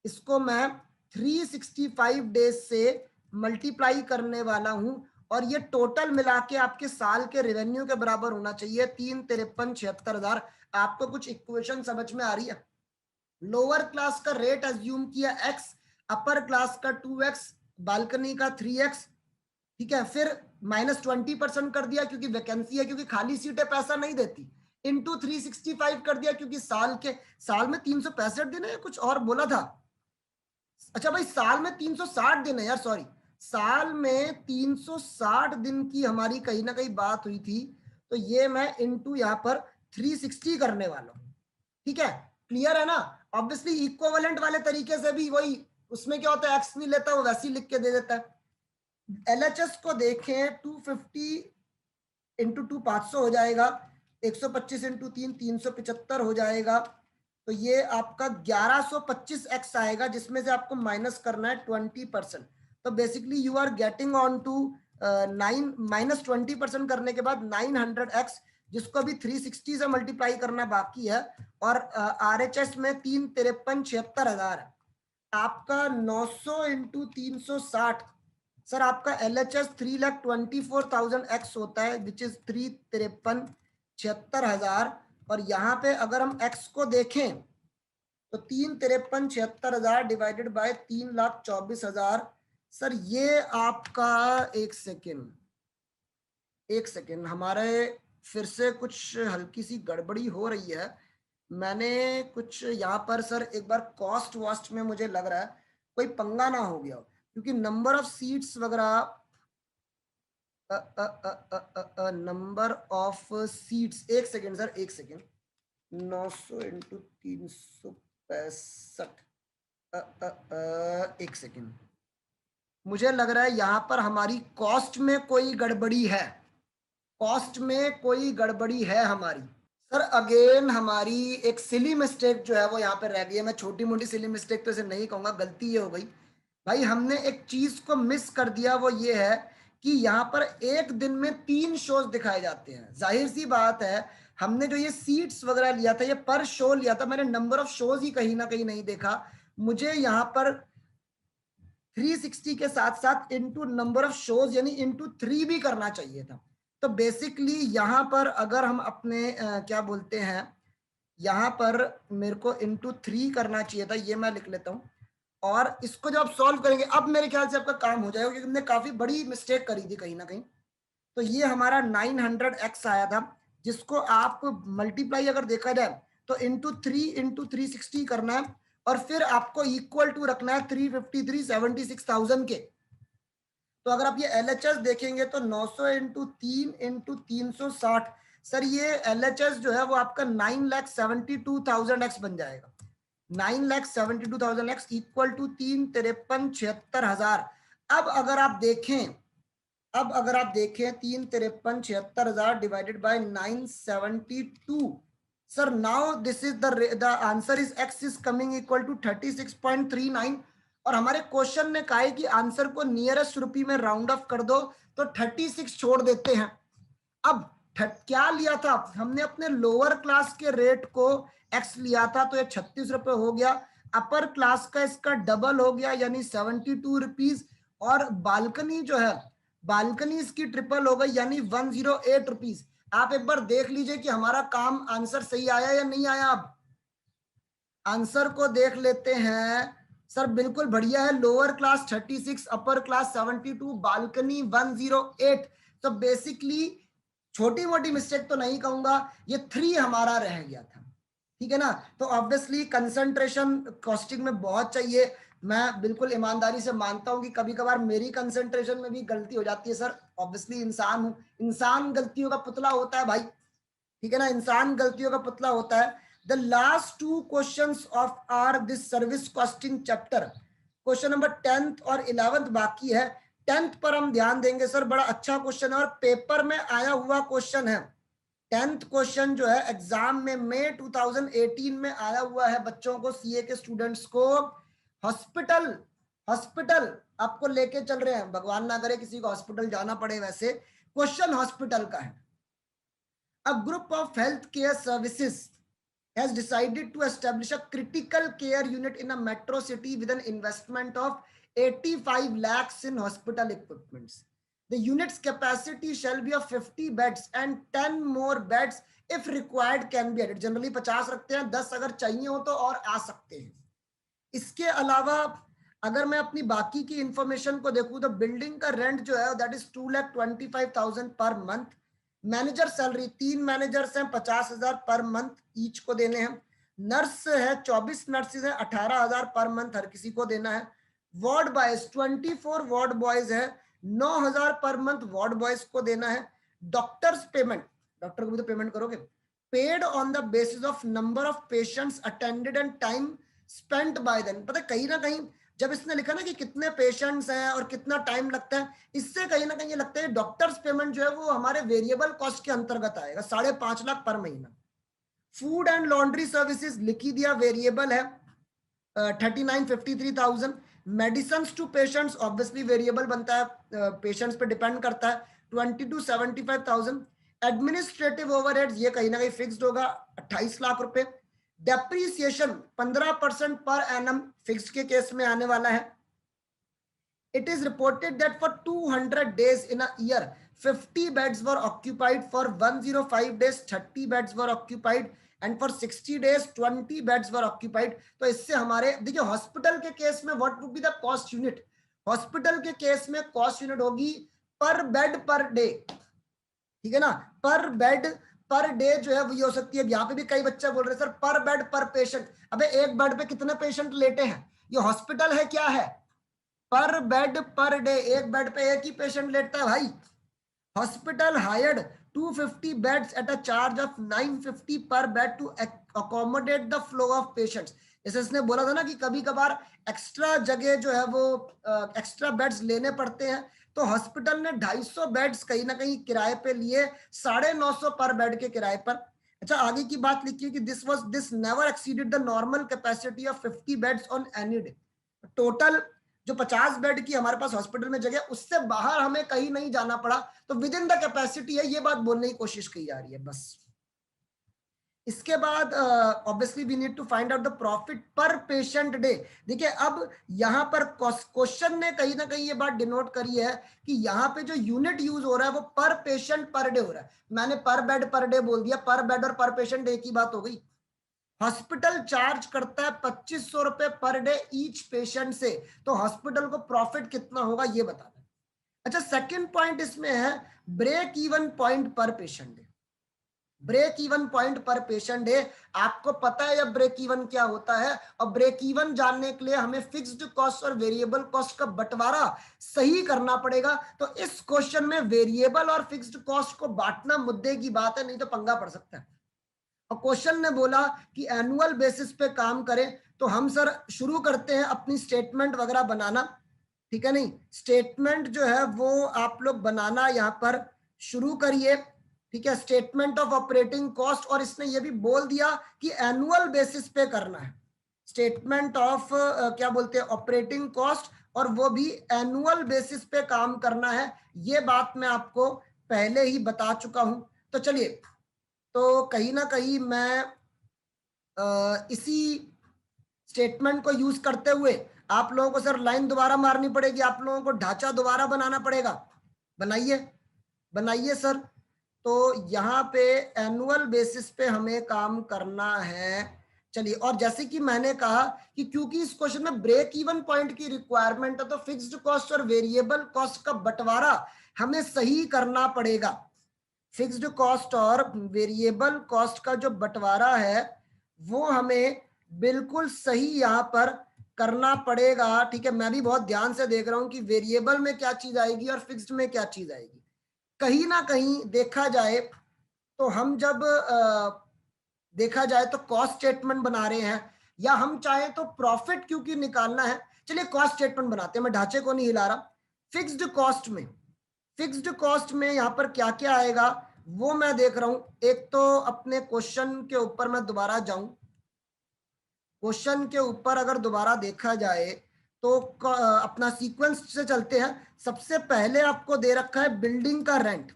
इसको मैं 365 डेज से मल्टीप्लाई करने वाला हूं और ये टोटल मिला के आपके साल के रेवेन्यू के बराबर होना चाहिए 3,53,76,000। आपको कुछ इक्वेशन समझ में आ रही है? लोअर क्लास का रेट अज्यूम किया x, अपर क्लास का 2x, बालकनी का 3x, ठीक है, फिर -20% कर दिया क्योंकि वैकेंसी है, क्योंकि खाली सीटें पैसा नहीं देती, इंटू 365 कर दिया क्योंकि साल में 365 दिन है, कुछ और बोला था, अच्छा भाई साल में 360 दिन है यार, सॉरी, साल में 360 दिन की हमारी कहीं ना कहीं बात हुई थी, तो ये मैं इनटू यहां पर 360 करने वाला हूं, ठीक है, क्लियर है ना। ऑब्वियसली इक्विवेलेंट वाले तरीके से भी वही, उसमें क्या होता है एक्स नहीं लेता वो वैसे ही लिख के दे देता है। एलएचएस को देखें 250 इंटू 2 500 हो जाएगा, 125 इंटू 3 375 हो जाएगा, तो ये आपका 1125x आएगा, जिसमें से आपको माइनस करना है 20%। तो basically you are getting on to 9 -20% करने के बाद 900x, जिसको अभी 360 से मल्टीप्लाई करना बाकी है, और आरएचएस में 3,53,76,000 है आपका। 900 इंटू 360, सर आपका एलएचएस 3,24,000x होता है, विच इज 3,53,76,000। और यहाँ पे अगर हम x को देखें तो 3,53,76,000 डिवाइडेड बाय 3,24,000, सर ये आपका एक सेकेंड हमारे फिर से कुछ हल्की सी गड़बड़ी हो रही है, मैंने कुछ यहाँ पर सर एक बार कॉस्ट वॉस्ट में मुझे लग रहा है कोई पंगा ना हो गया, क्योंकि नंबर ऑफ सीट्स वगैरह नंबर ऑफ सीट्स, एक सेकेंड सर, एक सेकेंड, 900 इंटू 365, एक सेकेंड, मुझे लग रहा है यहां पर हमारी कॉस्ट में कोई गड़बड़ी है, कॉस्ट में कोई गड़बड़ी है हमारी। सर अगेन हमारी एक सिली मिस्टेक जो है वो यहाँ पे रह गई है। मैं छोटी मोटी सिली मिस्टेक तो इसे नहीं कहूंगा, गलती ये हो गई भाई, हमने एक चीज को मिस कर दिया, वो ये है कि यहाँ पर एक दिन में 3 शोज दिखाए जाते हैं। जाहिर सी बात है, हमने जो ये सीट्स वगैरह लिया था ये पर शो लिया था, मैंने नंबर ऑफ शोज ही कहीं ना कहीं नहीं देखा। मुझे यहाँ पर 360 के साथ साथ इनटू नंबर ऑफ शोज यानी इनटू 3 भी करना चाहिए था। तो बेसिकली यहाँ पर अगर हम अपने क्या बोलते हैं, यहाँ पर मेरे को इनटू 3 करना चाहिए था, ये मैं लिख लेता हूँ। और इसको जब आप सॉल्व करेंगे अब मेरे ख्याल से आपका काम हो जाएगा, क्योंकि हमने काफी बड़ी मिस्टेक करी थी कहीं ना कहीं। तो ये हमारा 900x आया था, जिसको आप मल्टीप्लाई अगर देखा जाए तो इंटू 3 करना है, और फिर आपको इक्वल टू रखना है 353,76,000 के। तो अगर आप ये LHS देखेंगे तो 900 इंटू 3 इंटू 360, सर ये LHS जो है वो आपका 9,72,000x बन जाएगा। 9,72,000x equal to 3,53,76,000। अब अगर आप देखें, 3,53,76,000 divided by 972, sir now this is the answer is x is coming equal to 36.39। और हमारे क्वेश्चन ने कहा है कि आंसर को नियरेस्ट रुपी में राउंड ऑफ कर दो, तो 36 छोड़ देते हैं। अब क्या लिया था हमने, अपने लोअर क्लास के रेट को x लिया था, तो ये 36 रुपए हो गया। अपर क्लास का इसका डबल हो गया यानी 72 रुपीज, और बालकनी जो है, बालकनी इसकी ट्रिपल हो गई यानी 108 रुपीज। आप एक बार देख लीजिए कि हमारा काम आंसर सही आया या नहीं आया। अब आंसर को देख लेते हैं। सर बिल्कुल बढ़िया है, lower class 36, upper class 72, balcony 108। तो बेसिकली छोटी मोटी मिस्टेक तो नहीं कहूंगा, ये 3 हमारा रह गया था, ठीक है ना। तो ऑब्वियसली कंसंट्रेशन कॉस्टिंग में बहुत चाहिए। मैं बिल्कुल ईमानदारी से मानता हूं कि कभी कभार मेरी कंसंट्रेशन में भी गलती हो जाती है सर, ऑब्वियसली इंसान हूं, इंसान गलतियों का पुतला होता है भाई, ठीक है ना, इंसान गलतियों का पुतला होता है। The last 2 questions of our this service costing chapter, question number 10th और 11th बाकी है। 10th पर हम ध्यान देंगे सर, बड़ा अच्छा क्वेश्चन है और पेपर में आया हुआ क्वेश्चन है। 10th क्वेश्चन जो है एग्जाम में मई 2018 में आया हुआ है बच्चों को, सीए के स्टूडेंट्स को। हॉस्पिटल, हॉस्पिटल आपको लेके चल रहे हैं, भगवान ना करे किसी को हॉस्पिटल जाना पड़े, वैसे क्वेश्चन हॉस्पिटल का है। A group of healthcare services has decided to establish a critical care unit in a metro city with an investment of 85 lakhs in hospital equipments. The unit's capacity shall be of 50 beds and 10 more beds if required can be added. Generally 50 रखते हैं, 10 अगर चाहिए हो तो और आ सकते हैं। इसके अलावा अगर मैं अपनी बाकी की इंफॉर्मेशन को देखूं तो बिल्डिंग का रेंट जो है that is 2,25,000 per month. Manager salary 3 managers हैं, 50,000 पर मंथ ईच को देने हैं। नर्स है 24 नर्सेज हैं, 18,000 पर मंथ हर किसी को देना है। वार्ड बॉयज 24 वार्ड बॉयज है, 9,000 पर मंथ वार्ड बॉयज को देना है। डॉक्टर्स पेमेंट, डॉक्टर को भी तो पेमेंट करोगे, paid on the basis of number of patients attended and time spent by then. पता है कहीं ना कहीं जब इसने लिखा ना कि कितने पेशेंट्स हैं और कितना टाइम लगता है, इससे कहीं ना कहीं ये लगता है डॉक्टर्स पेमेंट जो है वो हमारे वेरिएबल कॉस्ट के अंतर्गत आएगा, 5.5 लाख पर महीना। फूड एंड लॉन्ड्री सर्विसेज लिखी दिया वेरिएबल है 39,53,000। Medicine to patients obviously variable बनता है, पेशेंट्स पे डिपेंड करता है, 22,75,000। एडमिनिस्ट्रेटिव ओवरहेड्स ये कहीं ना कहीं फिक्स्ड होगा 28 लाख रुपए। डेप्रीसिएशन 15% पर एनम फिक्स के केस में आने वाला है। It is reported that for 200 days in a year 50 beds were occupied, for 105 days 30 beds were occupied and for 60 days 20 beds were occupied। तो इससे हमारे देखिए हॉस्पिटल के केस में what would be the cost unit, hospital के केस में कॉस्ट यूनिट होगी पर बेड पर डे, ठीक है ना, पर बेड पर डे जो है वो ये हो सकती है। यहाँ पे भी कई बच्चे बोल रहे हैं सर पर बेड पर पेशेंट, अबे एक बेड पे कितने पेशेंट लेटे हैं, ये हॉस्पिटल है क्या है, पर बेड पर डे, एक बेड पे एक ही पेशेंट लेटता है भाई। Hospital hired 250 beds at a charge of 950 per bed to accommodate the flow of patients. जैसे इसने बोला था ना कि कभी कभार एक्स्ट्रा जगह जो है वो एक्स्ट्रा बेड्स लेने पड़ते हैं, तो हॉस्पिटल ने 250 बेड्स कहीं ना कहीं किराए पे लिए, 950 पर बेड के किराए पर। अच्छा, आगे की बात लिखिए कि this never exceeded the normal capacity of 50 beds on any day. Total जो 50 बेड की हमारे पास हॉस्पिटल में जगह, उससे बाहर हमें कहीं नहीं जाना पड़ा, तो विद इन द कैपेसिटी है, ये बात बोलने की कोशिश की जा रही है बस। इसके बाद obviously we need to find out the profit per patient day. देखिए अब यहां पर क्वेश्चन ने कहीं ना कहीं ये बात डिनोट करी है कि यहाँ पे जो यूनिट यूज हो रहा है वो पर पेशेंट पर डे हो रहा है। मैंने पर बेड पर डे बोल दिया, पर बेड और पर पेशेंट डे की बात हो गई। हॉस्पिटल चार्ज करता है 2500 रुपए पर डे ईच पेशेंट से, तो हॉस्पिटल को प्रॉफिट कितना होगा ये बताना है। अच्छा, सेकंड पॉइंट इसमें है break even point per patient day. Break even point per patient day, आपको पता है अब ब्रेक इवन क्या होता है, और ब्रेक इवन जानने के लिए हमें फिक्स्ड कॉस्ट और वेरिएबल कॉस्ट का बंटवारा सही करना पड़ेगा। तो इस क्वेश्चन में वेरिएबल और फिक्स्ड कॉस्ट को बांटना मुद्दे की बात है, नहीं तो पंगा पड़ सकता है। और क्वेश्चन ने बोला कि एनुअल बेसिस पे काम करें, तो हम सर शुरू करते हैं अपनी स्टेटमेंट वगैरह बनाना, ठीक है। नहीं, स्टेटमेंट जो है वो आप लोग बनाना यहाँ पर शुरू करिए, ठीक है। स्टेटमेंट ऑफ ऑपरेटिंग कॉस्ट, और इसने ये भी बोल दिया कि एनुअल बेसिस पे करना है स्टेटमेंट ऑफ क्या बोलते हैं ऑपरेटिंग कॉस्ट, और वो भी एनुअल बेसिस पे काम करना है। ये बात मैं आपको पहले ही बता चुका हूं। तो चलिए, तो कहीं ना कहीं मैं इसी स्टेटमेंट को यूज करते हुए आप लोगों को सर लाइन दोबारा मारनी पड़ेगी, आप लोगों को ढांचा दोबारा बनाना पड़ेगा। बनाइए बनाइए सर। तो यहाँ पे एनुअल बेसिस पे हमें काम करना है। चलिए, और जैसे कि मैंने कहा कि क्योंकि इस क्वेश्चन में ब्रेक इवन पॉइंट की रिक्वायरमेंट है, तो फिक्स्ड कॉस्ट और वेरिएबल कॉस्ट का बंटवारा हमें सही करना पड़ेगा। फिक्स्ड कॉस्ट और वेरिएबल कॉस्ट का जो बंटवारा है वो हमें बिल्कुल सही यहाँ पर करना पड़ेगा, ठीक है। मैं भी बहुत ध्यान से देख रहा हूं कि वेरिएबल में क्या चीज आएगी और फिक्स्ड में क्या चीज आएगी। कहीं ना कहीं देखा जाए तो हम जब देखा जाए तो कॉस्ट स्टेटमेंट बना रहे हैं, या हम चाहे तो प्रॉफिट क्योंकि निकालना है, चलिए कॉस्ट स्टेटमेंट बनाते हैं, मैं ढांचे को नहीं हिला रहा। फिक्स्ड कॉस्ट में यहां पर क्या क्या आएगा वो मैं देख रहा हूं। एक तो अपने क्वेश्चन के ऊपर मैं दोबारा जाऊं, क्वेश्चन के ऊपर अगर दोबारा देखा जाए तो अपना सीक्वेंस से चलते हैं। सबसे पहले आपको दे रखा है बिल्डिंग का रेंट,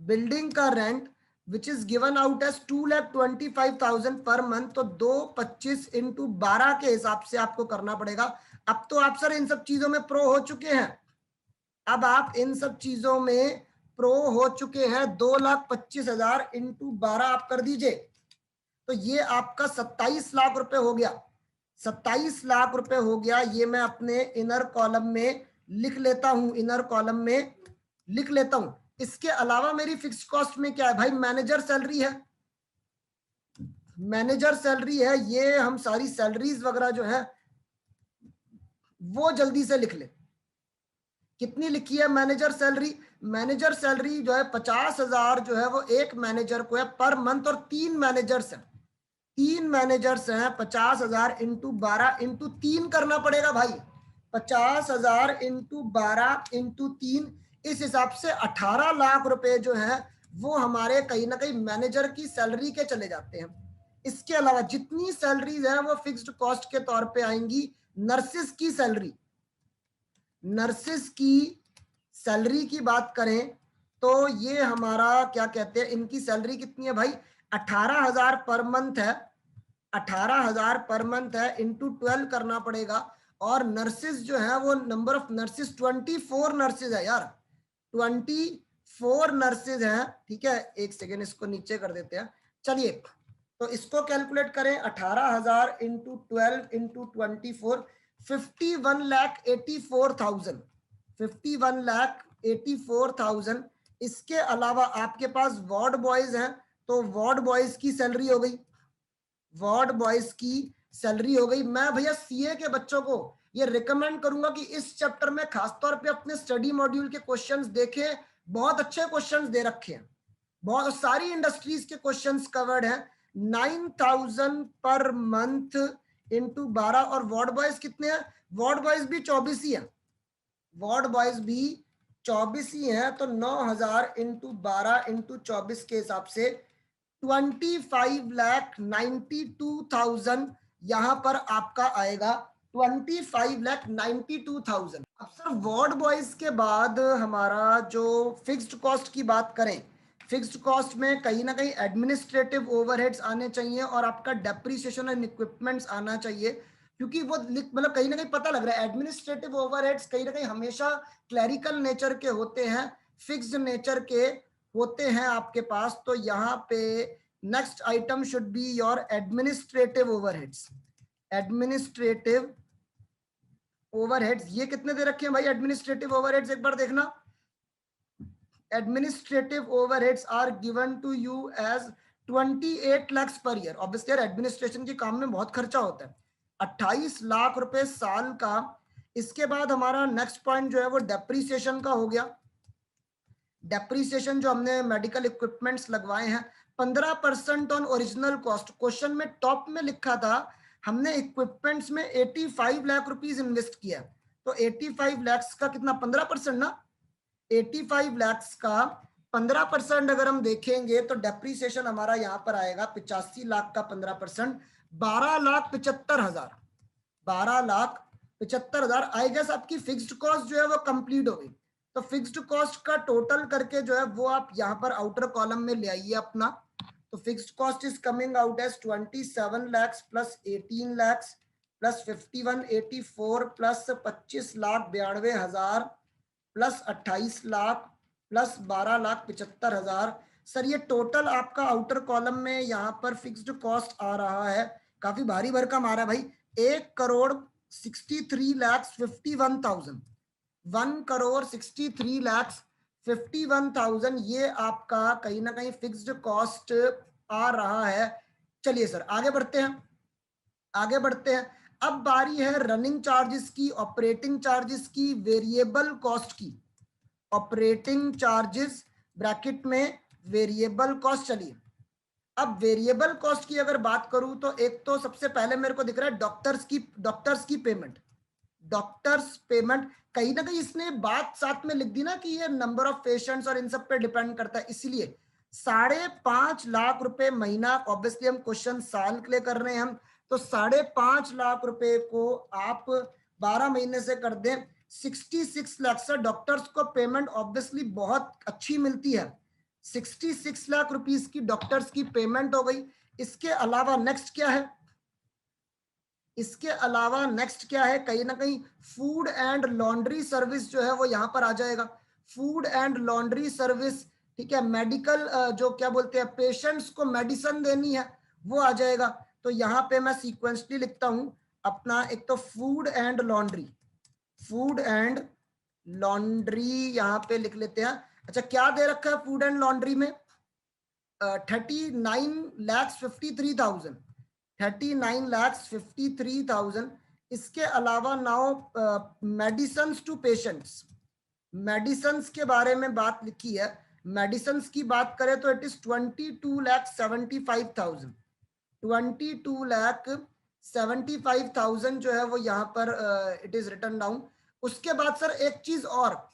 बिल्डिंग का rent which is given out as 2,25,000 per month. तो 225 इंटू 12 के हिसाब से आपको करना पड़ेगा। अब तो आप सर इन सब चीजों में प्रो हो चुके हैं, अब आप इन सब चीजों में प्रो हो चुके हैं। 2,25,000 इंटू 12 आप कर दीजिए, तो ये आपका 27 लाख रुपए हो गया। 27 लाख रुपए हो गया, ये मैं अपने इनर कॉलम में लिख लेता हूं, इनर कॉलम में लिख लेता हूं। इसके अलावा मेरी फिक्स कॉस्ट में क्या है भाई, मैनेजर सैलरी है, मैनेजर सैलरी है। ये हम सारी सैलरीज वगैरह जो है वो जल्दी से लिख ले। कितनी लिखी है मैनेजर सैलरी, मैनेजर सैलरी जो है 50,000 जो है वो एक मैनेजर को है पर मंथ, और 3 मैनेजर्स हैं, 3 मैनेजर्स हैं। 50,000 इंटू 12 इंटू 3 करना पड़ेगा भाई, 50,000 इंटू 12 इंटू 3, इस हिसाब से 18 लाख रुपए जो है वो हमारे कहीं ना कहीं मैनेजर की सैलरी के चले जाते हैं। इसके अलावा जितनी सैलरीज हैं वो फिक्स्ड कॉस्ट के तौर पे आएंगी। नर्सिस की सैलरी, नर्सिस की सैलरी की बात करें तो ये हमारा क्या कहते हैं, इनकी सैलरी कितनी है भाई, 18,000 पर मंथ है, 18,000 पर मंथ है, इंटू 12 करना पड़ेगा। और नर्सिस जो है वो नंबर ऑफ नर्सिस 24 नर्सिस है यार, 24 नर्सिस हैं, ठीक है। एक सेकेंड, इसको नीचे कर देते हैं। चलिए, तो इसको कैलकुलेट करें, 18,000 इंटू 12 इंटू 24, 51,84,000, 51,84,000। इसके अलावा आपके पास वार्ड बॉयज हैं, तो वार्ड बॉयज की सैलरी हो गई, वार्ड बॉयज की सैलरी हो गई। मैं भैया सीए के बच्चों को ये रिकमेंड करूंगा कि इस चैप्टर में खासतौर पे अपने स्टडी मॉड्यूल के क्वेश्चंस देखें, बहुत अच्छे क्वेश्चंस दे रखे हैं, बहुत सारी इंडस्ट्रीज के क्वेश्चंस कवर्ड हैं। 9,000 पर मंथ इंटू 12, और वार्ड बॉयज कितने हैं? वार्ड बॉयज भी 24 ही है, वार्ड बॉयज भी 24 ही है, तो 9,000 इंटू 12 इंटू 24 के हिसाब से 25,92,000 यहां पर आपका आएगा, 25,92,000। अब सर वार्ड बॉयज के बाद हमारा जो फिक्स्ड कॉस्ट की बात करें, फिक्स्ड कॉस्ट में कहीं ना कहीं एडमिनिस्ट्रेटिव ओवरहेड्स आने चाहिए और आपका डेप्रिसिएशन एंड इक्विपमेंट्स आना चाहिए, क्योंकि वो मतलब कहीं ना कहीं पता लग रहा है एडमिनिस्ट्रेटिव ओवरहेड्स कहीं ना कहीं हमेशा क्लैरिकल नेचर के होते हैं, फिक्स्ड नेचर के होते हैं आपके पास। तो यहाँ पे next item should be your administrative overheads. Administrative overheads ये कितने दे रखे हैं भाई? एडमिनिस्ट्रेटिव ओवरहेड्स एक बार देखना, administrative overheads are given to you as 28 lakhs per year. Obviously यार एडमिनिस्ट्रेशन के काम में बहुत खर्चा होता है, 28 लाख रुपए साल का। इसके बाद हमारा नेक्स्ट पॉइंट जो है वो डेप्रीसिएशन का हो गया। डेप्रीसिएशन जो हमने मेडिकल इक्विपमेंट्स लगवाए हैं 15% ऑन ओरिजिनल कॉस्ट। क्वेश्चन में टॉप में लिखा था हमने इक्विपमेंट्स में 85 लाख रुपीस इन्वेस्ट किया, तो 85 lakhs का कितना? 15% ना, 85 lakhs का 15% अगर हम देखेंगे तो डेप्रीसिएशन हमारा यहाँ पर आएगा 85 लाख का 15%, 12,75,000, 12,75,000। आई गेस आपकी फिक्स्ड कॉस्ट जो है वो कंप्लीट हो गई। तो फिक्स्ड कॉस्ट का टोटल करके जो है वो आप यहाँ पर आउटर कॉलम में ले आइए अपना। तो fixed cost is coming out as 27 lakhs plus 18 lakhs plus 5184 plus 25,92,000 plus 28 lakh plus 12,75,000। Sir ये टोटल आपका आउटर कॉलम में यहाँ पर फिक्स्ड कॉस्ट आ रहा है, काफी भारी भरकम आ रहा है भाई, 1,63,51,000, 1,63,51,000 ये आपका कहीं ना कहीं फिक्स्ड कॉस्ट आ रहा है। चलिए सर आगे बढ़ते हैं, आगे बढ़ते हैं। अब बारी है रनिंग चार्जेस की, ऑपरेटिंग चार्जेस की, वेरिएबल कॉस्ट की। ऑपरेटिंग चार्जेस ब्रैकेट में वेरिएबल कॉस्ट। चलिए अब वेरिएबल कॉस्ट की अगर बात करूं तो एक तो सबसे पहले मेरे को दिख रहा है डॉक्टर्स की पेमेंट। डॉक्टर्स पेमेंट कहीं ना कहीं इसने बात साथ में लिख दी ना कि ये नंबर ऑफ पेशेंट्स और इन सब पे डिपेंड करता है, इसलिए 5.5 लाख रुपए महीना। ऑब्वियसली हम क्वेश्चन साल के लिए कर रहे हैं हम, तो 5.5 लाख रुपए को आप 12 महीने से कर दें 66 लाख। सर डॉक्टर्स को पेमेंट ऑब्वियसली बहुत अच्छी मिलती है, 66 लाख रुपीस की डॉक्टर्स की पेमेंट हो गई। इसके अलावा नेक्स्ट क्या है? इसके अलावा नेक्स्ट क्या है? कहीं ना कहीं फूड एंड लॉन्ड्री सर्विस जो है वो यहाँ पर आ जाएगा, फूड एंड लॉन्ड्री सर्विस, ठीक है। मेडिकल जो क्या बोलते हैं पेशेंट्स को मेडिसिन देनी है वो आ जाएगा। तो यहाँ पे मैं सीक्वेंसली लिखता हूं अपना, एक तो food and laundry, food and laundry यहाँ पे लिख लेते हैं। अच्छा क्या दे रखा है फूड एंड लॉन्ड्री में? 39,53,000, 39,53,000। इसके अलावा now medicine to patients, medicine के बारे में बात लिखी है। मेडिसिन की बात करें तो इट इज 22,75,000, 22,75,000 जो है वो यहाँ पर इट इज रिटन डाउन। उसके बाद सर एक चीज और,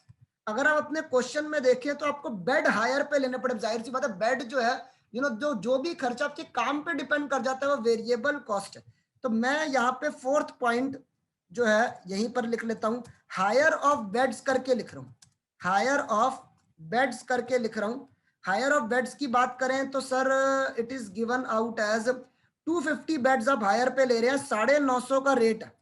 अगर आप अपने क्वेश्चन में देखें तो आपको बेड हायर पे लेने पड़े। जाहिर सी बात है बेड जो है जो भी खर्चा आपके काम पे डिपेंड कर जाता है वो वेरिएबल कॉस्ट है। तो मैं यहाँ पे फोर्थ पॉइंट जो है यहीं पर लिख लेता हूं, हायर ऑफ बेड्स करके लिख रहा हूं, हायर ऑफ बेड्स करके लिख रहा हूं। हायर ऑफ बेड्स की बात करें तो sir it is given out as 250 beds आप हायर पे ले रहे हैं, 950 का रेट है,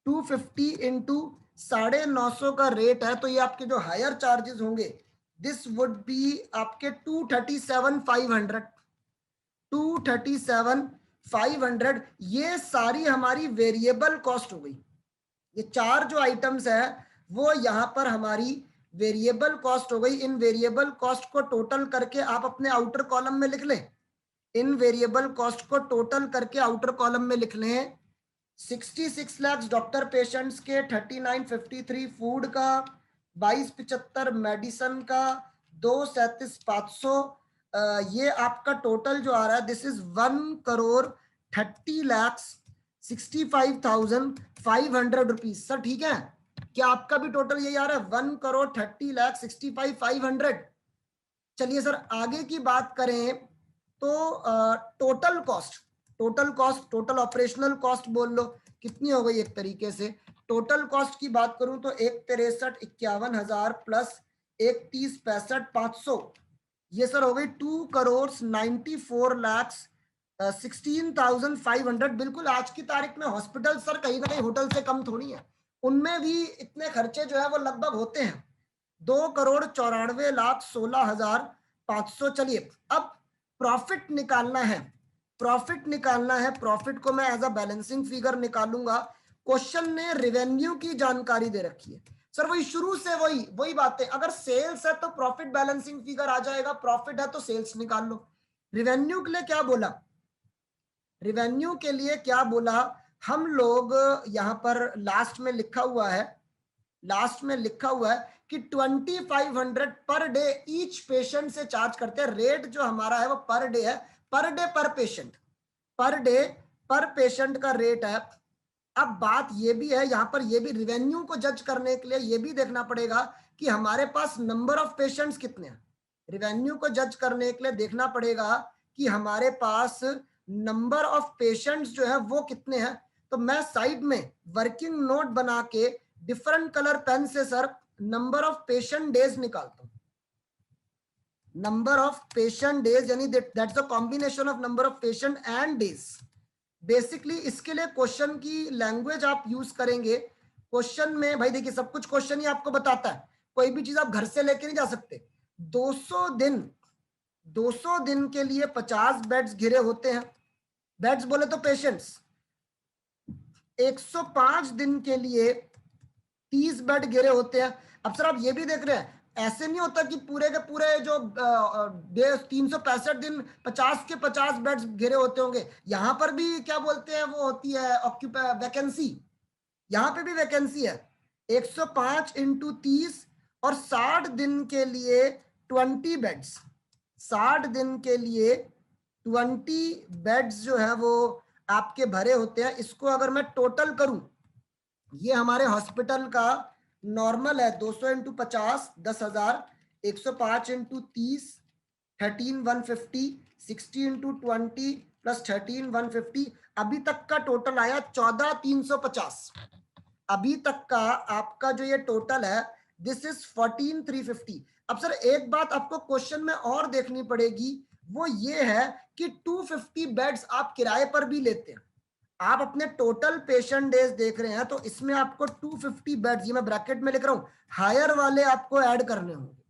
250 इंटू 950 का रेट है। तो ये आपके जो हायर चार्जेस होंगे दिस वुड बी आपके 237,500, 237,500। ये सारी हमारी वेरिएबल कॉस्ट हो गई। ये चार जो आइटम्स है वो यहाँ पर हमारी वेरिएबल कॉस्ट हो गई। इन वेरिएबल कॉस्ट को टोटल करके आप अपने आउटर कॉलम में लिख लें, इन वेरिएबल कॉस्ट को टोटल करके आउटर कॉलम में लिख लें। 66 लाख डॉक्टर पेशेंट्स के, 39,53 फूड का, 2275 मेडिसन का 237,500, ये आपका टोटल जो आ रहा है दिस इज 1,30,65,500 रुपीज। सर ठीक है, क्या आपका भी टोटल यही आ रहा है 1,30,65,500? चलिए सर आगे की बात करें तो total cost, total operational cost बोल लो कितनी हो गई। एक तरीके से टोटल कॉस्ट की बात करूं तो 1,63,51,000 प्लस 1,30,65,500, ये सर हो गई 2,94,16,500। बिल्कुल आज की तारीख में हॉस्पिटल सर कहीं ना कहीं होटल से कम थोड़ी है, उनमें भी इतने खर्चे जो है वो लगभग होते हैं। 2,94,16,500। चलिए अब प्रॉफिट निकालना है, प्रॉफिट को मैं एज अ बैलेंसिंग फिगर निकालूंगा। क्वेश्चन ने रेवेन्यू की जानकारी दे रखी है सर, वही शुरू से वही बातें। अगर सेल्स है तो प्रॉफिट बैलेंसिंग फिगर आ जाएगा, प्रॉफिट है तो सेल्स निकाल लो। रेवेन्यू के लिए क्या बोला, रेवेन्यू के लिए क्या बोला हम लोग, यहां पर लास्ट में लिखा हुआ है कि 2,500 पर डे ईच पेशेंट से चार्ज करते हैं। रेट जो हमारा है वो पर डे है, पर डे पर पेशेंट, पर डे पर पेशेंट का रेट है। अब बात ये भी है यहां पर, ये भी रेवेन्यू को जज करने के लिए ये भी देखना पड़ेगा कि हमारे पास नंबर ऑफ पेशेंट्स कितने हैं। रेवेन्यू को जज करने के लिए देखना पड़ेगा कि हमारे पास नंबर ऑफ पेशेंट्स जो है वो कितने हैं। तो मैं साइड में वर्किंग नोट बना के डिफरेंट कलर पेन से sir number of patient days निकालता हूं। नंबर ऑफ पेशेंट डेज यानी that's the combination of number of patient and days. Basically इसके लिए क्वेश्चन की लैंग्वेज आप यूज करेंगे। क्वेश्चन में भाई देखिए सब कुछ क्वेश्चन ही आपको बताता है, कोई भी चीज आप घर से लेके नहीं जा सकते। 200 दिन के लिए 50 बेड्स घिरे होते हैं, बेड्स बोले तो पेशेंट्स। 105 दिन के लिए 30 बेड घिरे होते हैं। अब सर आप ये भी देख रहे हैं, ऐसे नहीं होता कि पूरे के पूरे जो 365 दिन 50 के 50 बेड्स घिरे होते होंगे। यहां पर भी क्या बोलते हैं वो होती है ऑक्यूपाई वैकेंसी, यहां पे भी वैकेंसी है। 105 इंटू 30 और 60 दिन के लिए 20 बेड्स, 60 दिन के लिए 20 बेड्स जो है वो आपके भरे होते हैं। इसको अगर मैं टोटल करूं, ये हमारे हॉस्पिटल का नॉर्मल है 200 इंटू 50 10,000, 105 इंटू 30 13,150, 60 इंटू 20 प्लस 13,150। अभी तक का टोटल आया 14,350। अभी तक का आपका जो ये टोटल है दिस इज 14,350। अब सर एक बात आपको क्वेश्चन में और देखनी पड़ेगी, वो ये है कि 250 बेड्स आप किराए पर भी लेते हैं। आप अपने टोटल पेशेंट डेज देख रहे हैं तो इसमें आपको 250 बेड्स, ये मैं ब्रैकेट में लिख रहा हूं, हायर वाले आपको ऐड करने होंगे।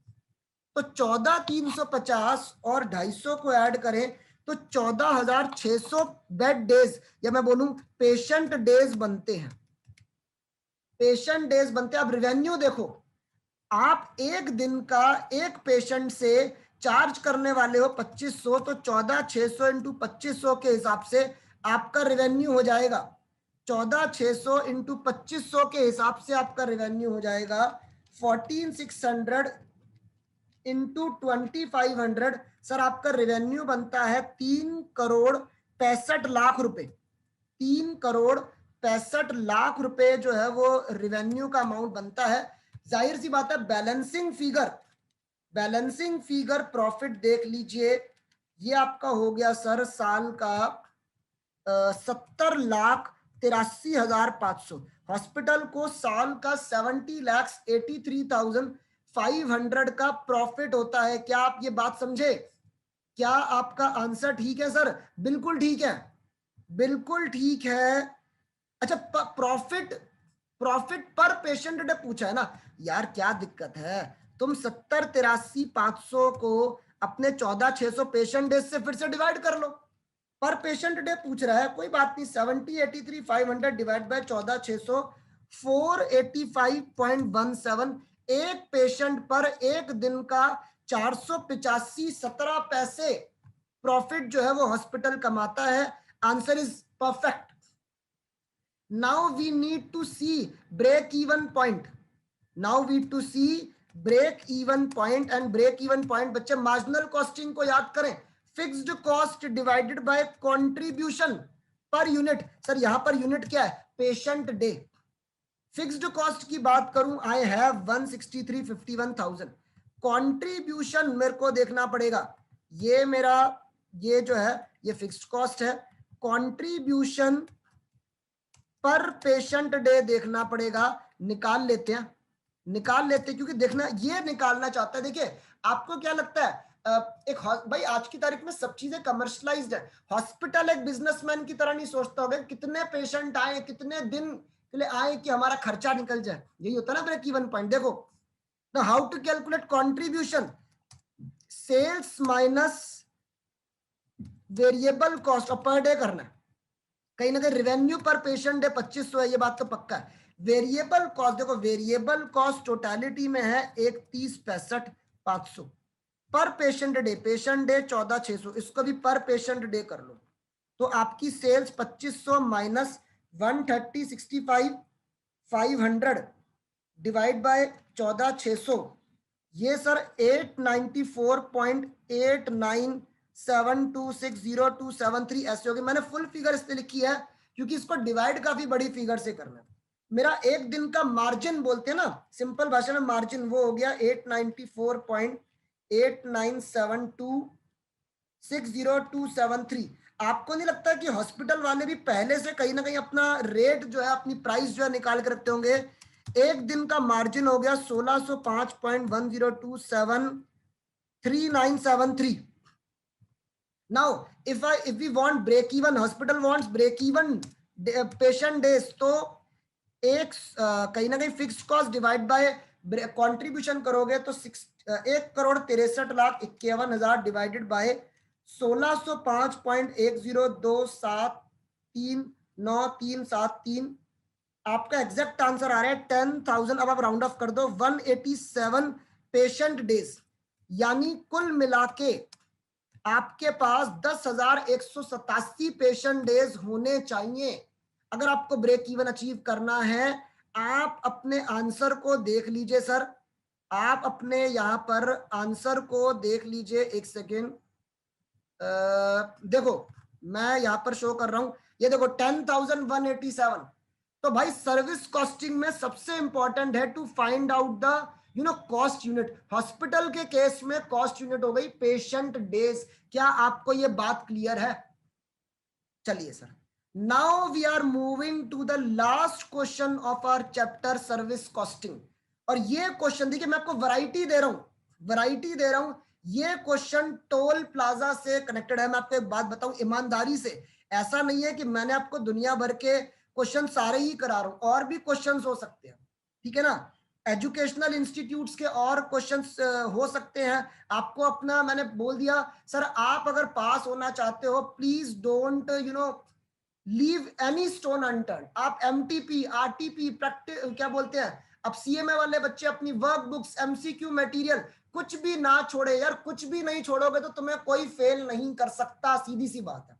तो 14,350 और 250 को ऐड करें तो 14,600 बेड डेज, या मैं बोलूं पेशेंट डेज बनते हैं, पेशेंट डेज बनते हैं। अब रेवेन्यू देखो, आप एक दिन का एक पेशेंट से चार्ज करने वाले हो 2,500, तो 14,600 इंटू 2,500 के हिसाब से आपका रेवेन्यू हो जाएगा, 14,600 इंटू 2,500 के हिसाब से आपका रेवेन्यू हो जाएगा 14,600 इंटू 2,500। सर आपका रेवेन्यू बनता है 3,65,00,000 रुपए, 3,65,00,000 रुपए जो है वो रेवेन्यू का अमाउंट बनता है। जाहिर सी बात है बैलेंसिंग फिगर प्रॉफिट देख लीजिए, ये आपका हो गया सर साल का 70,83,500। हॉस्पिटल को साल का 70,83,500 का प्रॉफिट होता है। क्या आप ये बात समझे? क्या आपका आंसर ठीक है सर? बिल्कुल ठीक है, बिल्कुल ठीक है। अच्छा profit, profit per patient day पूछा है ना यार, क्या दिक्कत है? तुम 70,83,500 को अपने 14,600 पेशेंट डेज से फिर से डिवाइड कर लो। पर पेशेंट डे पूछ रहा है, कोई बात नहीं, 70,83,500 डिवाइड बाय 14,600 485.17। एक पेशेंट पर एक दिन का 485.17 पैसे प्रॉफिट जो है वो हॉस्पिटल कमाता है। Answer is perfect. Now we need to see break even point. Now we to see break even point, and break even point बच्चे मार्जिनल कॉस्टिंग को याद करें, fixed cost divided by contribution per unit. Sir यहां पर यूनिट क्या है, पेशेंट डे। फिक्स्ड कॉस्ट की बात करूं, आई हैव 163,51,000, कंट्रीब्यूशन मेरे को देखना पड़ेगा, ये मेरा ये जो है ये फिक्स्ड कॉस्ट है, कंट्रीब्यूशन पर पेशेंट डे देखना पड़ेगा, निकाल लेते हैं क्योंकि देखना ये निकालना चाहता है। देखिए आपको क्या लगता है, एक भाई आज की तारीख में सब चीजें कमर्शलाइज्ड है, हॉस्पिटल एक बिजनेसमैन की तरह नहीं सोचता होगा कितने पेशेंट आए, कितने दिन के लिए आए कि हमारा खर्चा निकल जाए, यही होता है ना ब्रेक इवन पॉइंट। देखो तो how to calculate contribution, sales minus variable cost, और पर डे करना है, कहीं ना कहीं रेवेन्यू पर पेशेंट डे 2500 है, ये बात तो पक्का है। वेरिएबल कॉस्ट देखो, वेरिएबल कॉस्ट टोटलिटी में है 1,30,65,500 पर पेशेंट डे, 14,600, इसको भी पर पेशेंट डे कर लो, तो आपकी सेल्स 2500 माइनस 130,65,500 डिवाइड बाय 14,600, ये सर 894.897260,273 ऐसे होगी। मैंने फुल फिगर इसलिए लिखी है क्योंकि इसको डिवाइड काफी बड़ी फिगर से करना है। मेरा एक दिन का मार्जिन बोलते हैं ना सिंपल भाषा में, मार्जिन वो हो गया 894.897260,273। आपको नहीं लगता कि हॉस्पिटल वाले भी पहले से कहीं ना कहीं अपना रेट जो है, अपनी प्राइस जो है निकाल के रखते होंगे। एक दिन का मार्जिन हो गया 1605.10273973। Now if we want break even, hospital wants break even patient days, तो एक कहीं ना कहीं fix cost divide by contribution करोगे तो 1,63,51,000 डिवाइडेड बाय 1605.10273973, आपका एग्जैक्ट आंसर आ रहा है 10,000। अब आप राउंड ऑफ कर दो, 187 पेशेंट डेज, यानी कुल मिला के आपके पास 10,187 पेशेंट डेज होने चाहिए अगर आपको ब्रेक इवन अचीव करना है। आप अपने आंसर को देख लीजिए सर, आप अपने यहां पर आंसर को देख लीजिए, एक सेकेंड, देखो मैं यहां पर शो कर रहा हूं, ये देखो 10,187। तो भाई सर्विस कॉस्टिंग में सबसे इंपॉर्टेंट है to find out the cost unit. Hospital के केस में कॉस्ट यूनिट हो गई पेशेंट डेज। क्या आपको ये बात क्लियर है? चलिए sir, now we are moving to the last question of our chapter service costing. और ये क्वेश्चन देखिए, मैं आपको वैरायटी दे रहा हूं, ये क्वेश्चन टोल प्लाजा से कनेक्टेड है। मैं आपको एक बात बताऊं ईमानदारी से, ऐसा नहीं है कि मैंने आपको दुनिया भर के क्वेश्चन सारे ही करा रहा हूं, और भी क्वेश्चंस हो सकते हैं, ठीक है ना। एजुकेशनल इंस्टीट्यूट्स के और क्वेश्चंस हो सकते हैं। आपको अपना मैंने बोल दिया सर, आप अगर पास होना चाहते हो please don't leave any stone unturned. आप एमटीपी आरटीपी प्रैक्टिस क्या बोलते हैं, अब सीएमए वाले बच्चे अपनी वर्क बुक्स एमसीक्यू मटेरियल कुछ भी ना छोड़े यार, कुछ भी नहीं छोड़ोगे तो तुम्हें कोई फेल नहीं कर सकता, सीधी सी बात है।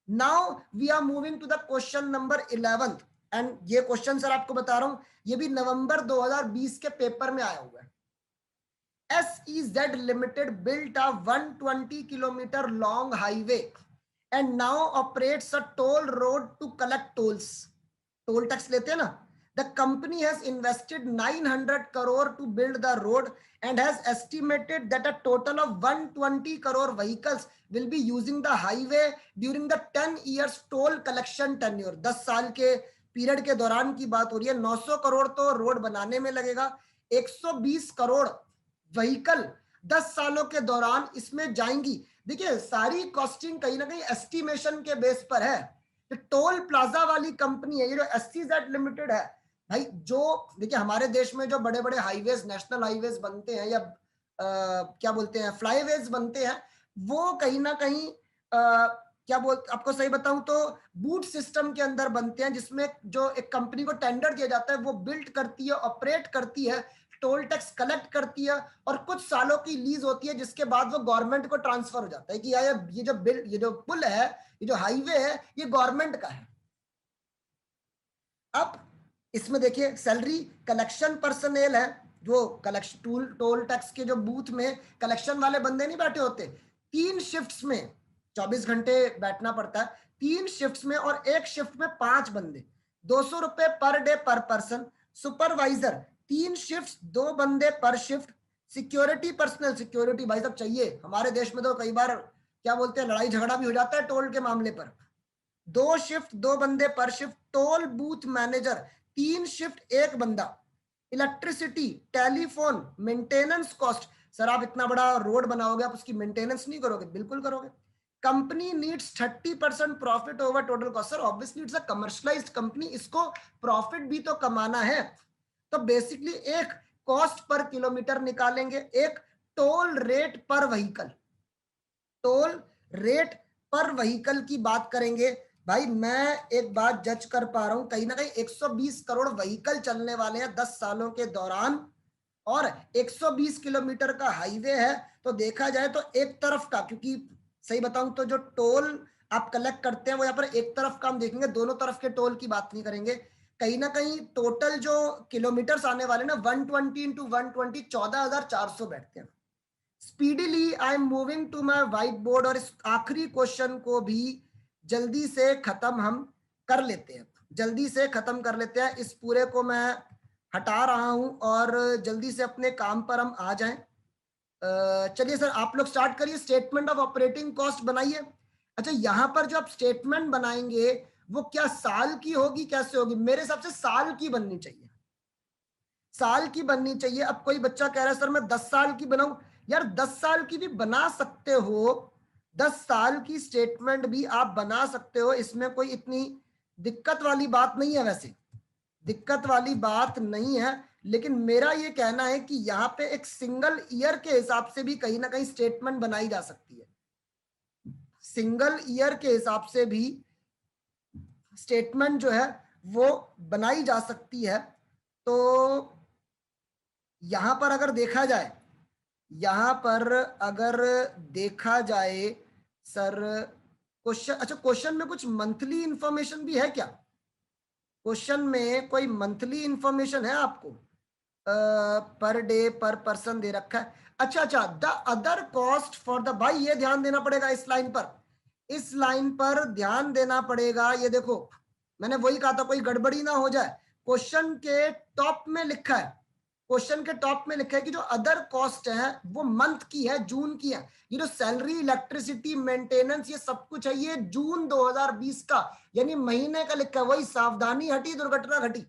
Now we are moving to the question number 11, and ये क्वेश्चन सर आपको बता रहा हूं, ये भी नवंबर 2020 के पेपर में आया हुआ है। SEZ Limited built a 120 kilometer long highway and now operates a toll road to collect tolls. Toll tax लेते हैं ना। The company has invested 900 crore to build the road and has estimated that a total of 120 crore vehicles will be using the highway during the 10 years toll collection tenure. 10 साल के पीरियड के दौरान की बात हो रही है। 900 करोड़ तो रोड बनाने में लगेगा, 120 करोड़ व्हीकल 10 सालों के दौरान इसमें जाएंगी। देखिए सारी कॉस्टिंग कहीं ना कहीं एस्टिमेशन के बेस पर है। तो टोल प्लाजा वाली कंपनी है ये जो SEZ लिमिटेड है भाई, जो देखिए हमारे देश में जो बड़े बड़े हाईवेज, नेशनल हाईवेज बनते हैं या क्या बोलते हैं फ्लाईवेज बनते हैं, वो कहीं ना कहीं क्या आपको सही बताऊं तो बूट सिस्टम के अंदर बनते हैं, जिसमें जो एक कंपनी को टेंडर दिया जाता है, वो बिल्ड करती है, ऑपरेट करती है, टोल टैक्स कलेक्ट करती है, और कुछ सालों की लीज होती है, जिसके बाद वो गवर्नमेंट को ट्रांसफर हो जाता है कि यार ये जो पुल है, ये जो हाईवे है, ये गवर्नमेंट का है। अब इसमें देखिए सैलरी कलेक्शन पर्सनेल है, जो कलेक्शन टोल टैक्स के जो बूथ में कलेक्शन वाले बंदे नहीं बैठे होते, 3 शिफ्ट्स में 24 घंटे बैठना पड़ता है, 3 शिफ्ट्स में, और एक शिफ्ट में 5 बंदे, 200 रुपए पर डे पर पर्सन। सुपरवाइजर 3 शिफ्ट्स, 2 बंदे पर शिफ्ट। सिक्योरिटी पर्सनल, सिक्योरिटी भाई साहब चाहिए, हमारे देश में तो कई बार क्या बोलते हैं लड़ाई झगड़ा भी हो जाता है टोल के मामले पर। 2 शिफ्ट, 2 बंदे पर shift. Toll booth manager 3 shift 1 बंदा। Electricity, telephone, maintenance cost, sir आप इतना बड़ा रोड बनाओगे, आप उसकी मेंटेनेंस नहीं करोगे? बिल्कुल करोगे। Company needs 30% profit over total cost, sir obviously it's a commercialised company, इसको प्रॉफिट भी तो कमाना है। तो बेसिकली एक कॉस्ट पर किलोमीटर निकालेंगे, एक टोल रेट पर व्हीकल, टोल रेट पर व्हीकल की बात करेंगे। भाई मैं एक बात जज कर पा रहा हूं, कहीं ना कहीं 120 करोड़ व्हीकल चलने वाले हैं 10 सालों के दौरान, और 120 किलोमीटर का हाईवे है। तो देखा जाए तो एक तरफ का, क्योंकि सही बताऊं तो जो टोल आप कलेक्ट करते हैं वो यहाँ पर एक तरफ का हम देखेंगे, दोनों तरफ के टोल की बात नहीं करेंगे। कहीं ना कहीं टोटल जो किलोमीटर्स आने वाले ना 120 इंटू 120 14,400 बैठते हैं। Speedily I am moving to my white board, और इस आखिरी क्वेश्चन को भी जल्दी से खत्म हम कर लेते हैं, जल्दी से खत्म कर लेते हैं। इस पूरे को मैं हटा रहा हूं और जल्दी से अपने काम पर हम आ जाएं। चलिए सर आप लोग स्टार्ट करिए, स्टेटमेंट ऑफ ऑपरेटिंग कॉस्ट बनाइए। अच्छा यहां पर जो आप स्टेटमेंट बनाएंगे वो क्या साल की होगी, कैसे होगी? मेरे हिसाब से साल की बननी चाहिए, साल की बननी चाहिए। अब कोई बच्चा कह रहा है सर मैं 10 साल की बनाऊं, यार 10 साल की भी बना सकते हो, 10 साल की स्टेटमेंट भी आप बना सकते हो, इसमें कोई इतनी दिक्कत वाली बात नहीं है, वैसे दिक्कत वाली बात नहीं है। लेकिन मेरा ये कहना है कि यहाँ पे एक सिंगल ईयर के हिसाब से भी कहीं ना कहीं स्टेटमेंट बनाई जा सकती है, सिंगल ईयर के हिसाब से भी स्टेटमेंट जो है वो बनाई जा सकती है। तो यहां पर अगर देखा जाए, यहां पर अगर देखा जाए सर क्वेश्चन, अच्छा क्वेश्चन में कुछ मंथली इंफॉर्मेशन भी है क्या? क्वेश्चन में कोई मंथली इंफॉर्मेशन है आपको? पर डे पर पर्सन दे रखा है। अच्छा अच्छा, the other cost for the, भाई ये ध्यान देना पड़ेगा इस लाइन पर, इस लाइन पर ध्यान देना पड़ेगा। ये देखो मैंने वही कहा था कोई गड़बड़ी ना हो जाए, क्वेश्चन के टॉप में लिखा है, क्वेश्चन के टॉप में लिखा है कि जो अदर कॉस्ट है वो मंथ की है, जून की है। ये जो सैलरी, इलेक्ट्रिसिटी, मेंटेनेंस, ये सब कुछ है, ये जून 2020 का यानी महीने का लिखा है। वही सावधानी हटी दुर्घटना घटी,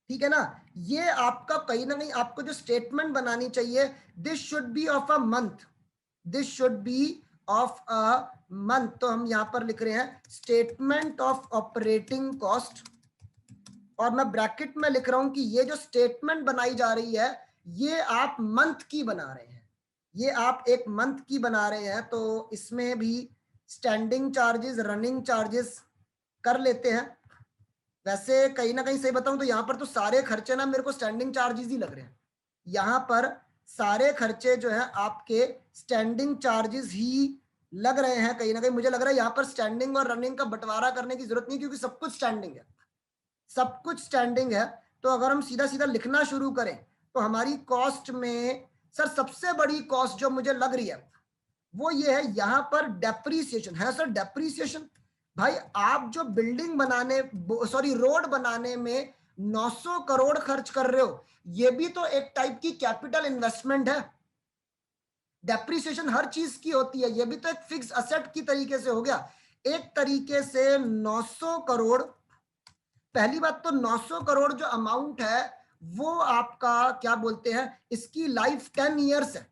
ठीक है ना? ये आपका कहीं ना कहीं आपको जो स्टेटमेंट बनानी चाहिए, this should be of a month, this should be of a month. तो हम यहां पर लिख रहे हैं स्टेटमेंट ऑफ ऑपरेटिंग कॉस्ट, और मैं ब्रैकेट में लिख रहा हूं कि ये जो स्टेटमेंट बनाई जा रही है ये आप मंथ की बना रहे हैं, ये आप एक मंथ की बना रहे हैं। तो इसमें भी स्टैंडिंग चार्जेस, रनिंग चार्जेस कर लेते हैं। वैसे कहीं ना कहीं सही बताऊं तो यहाँ पर तो सारे खर्चे ना मेरे को स्टैंडिंग चार्जेस ही लग रहे हैं, यहाँ पर सारे खर्चे जो है आपके स्टैंडिंग चार्जेस ही लग रहे हैं। कहीं ना कहीं मुझे लग रहा है यहाँ पर स्टैंडिंग और रनिंग का बंटवारा करने की जरूरत नहीं, क्योंकि सब कुछ स्टैंडिंग है, सब कुछ स्टैंडिंग है। तो अगर हम सीधा सीधा लिखना शुरू करें तो हमारी कॉस्ट में सर सबसे बड़ी कॉस्ट जो मुझे लग रही है वो ये है, यहां पर डेप्रीसिएशन है। सर डेप्रीसिएशन, भाई आप जो बिल्डिंग बनाने, सॉरी रोड बनाने में 900 करोड़ खर्च कर रहे हो, ये भी तो एक टाइप की कैपिटल इन्वेस्टमेंट है। डेप्रीसिएशन हर चीज की होती है, ये भी तो एक फिक्स असेट की तरीके से हो गया। एक तरीके से 900 करोड़, पहली बात तो 900 करोड़ जो अमाउंट है वो आपका क्या बोलते हैं, इसकी लाइफ 10 ईयर्स है।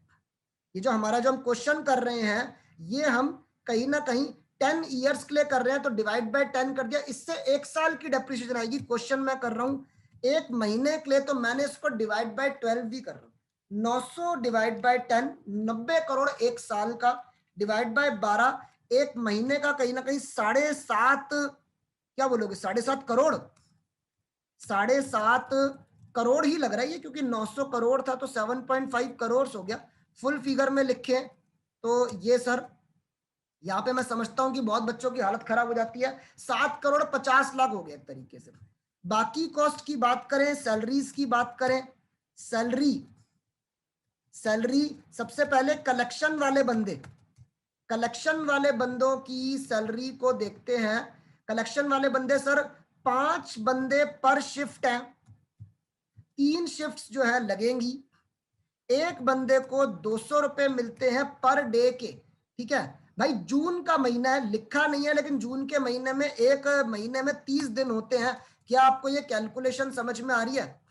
ये जो हमारा जो हम क्वेश्चन कर रहे हैं ये हम कहीं ना कहीं 10 ईयर्स के लिए कर रहे हैं, तो डिवाइड बाय 10 कर दिया, इससे 1 साल की डेप्रिसिएशन आएगी। क्वेश्चन मैं कर रहा हूं 1 महीने के लिए, तो मैंने इसको डिवाइड बाय 12 भी कर रहा हूं। 900 डिवाइड बाय 10 90 करोड़ 1 साल का, डिवाइड बाय 12 1 महीने का, कहीं ना कहीं 7.5, क्या बोलोगे 7.5 करोड़, 7.5 करोड़ ही लग रहा है ये, क्योंकि 900 करोड़ था तो 7.5 करोड़ हो गया। फुल फिगर में लिखे तो ये सर यहाँ पे मैं समझता हूं कि बहुत बच्चों की हालत खराब हो जाती है, 7 करोड़ 50 लाख हो गया एक तरीके से। बाकी कॉस्ट की बात करें, सैलरीज की बात करें, सैलरी सबसे पहले कलेक्शन वाले बंदों की सैलरी को देखते हैं। कलेक्शन वाले बंदे सर 5 बंदे पर शिफ्ट हैं, 3 शिफ्ट्स जो है लगेंगी, एक बंदे को 200 रुपए मिलते हैं पर डे के। ठीक है भाई, जून का महीना है, लिखा नहीं है, लेकिन जून के महीने में एक महीने में 30 दिन होते हैं। क्या आपको ये कैलकुलेशन समझ में आ रही है?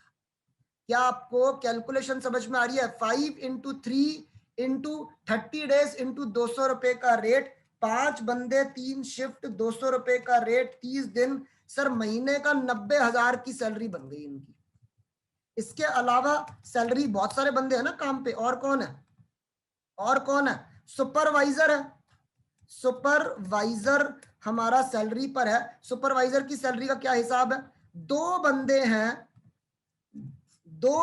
क्या आपको कैलकुलेशन समझ में आ रही है? 5 इंटू 3 इंटू 30 डेज इंटू 200 रुपए का रेट, 5 बंदे 3 शिफ्ट 200 रुपए का रेट, 30 दिन, सर महीने का 90,000 की सैलरी बन गई इनकी। इसके अलावा सैलरी, बहुत सारे बंदे हैं ना काम पे, और कौन है? सुपरवाइजर है, सुपरवाइजर हमारा सैलरी पर है। सुपरवाइजर की सैलरी का क्या हिसाब है? 2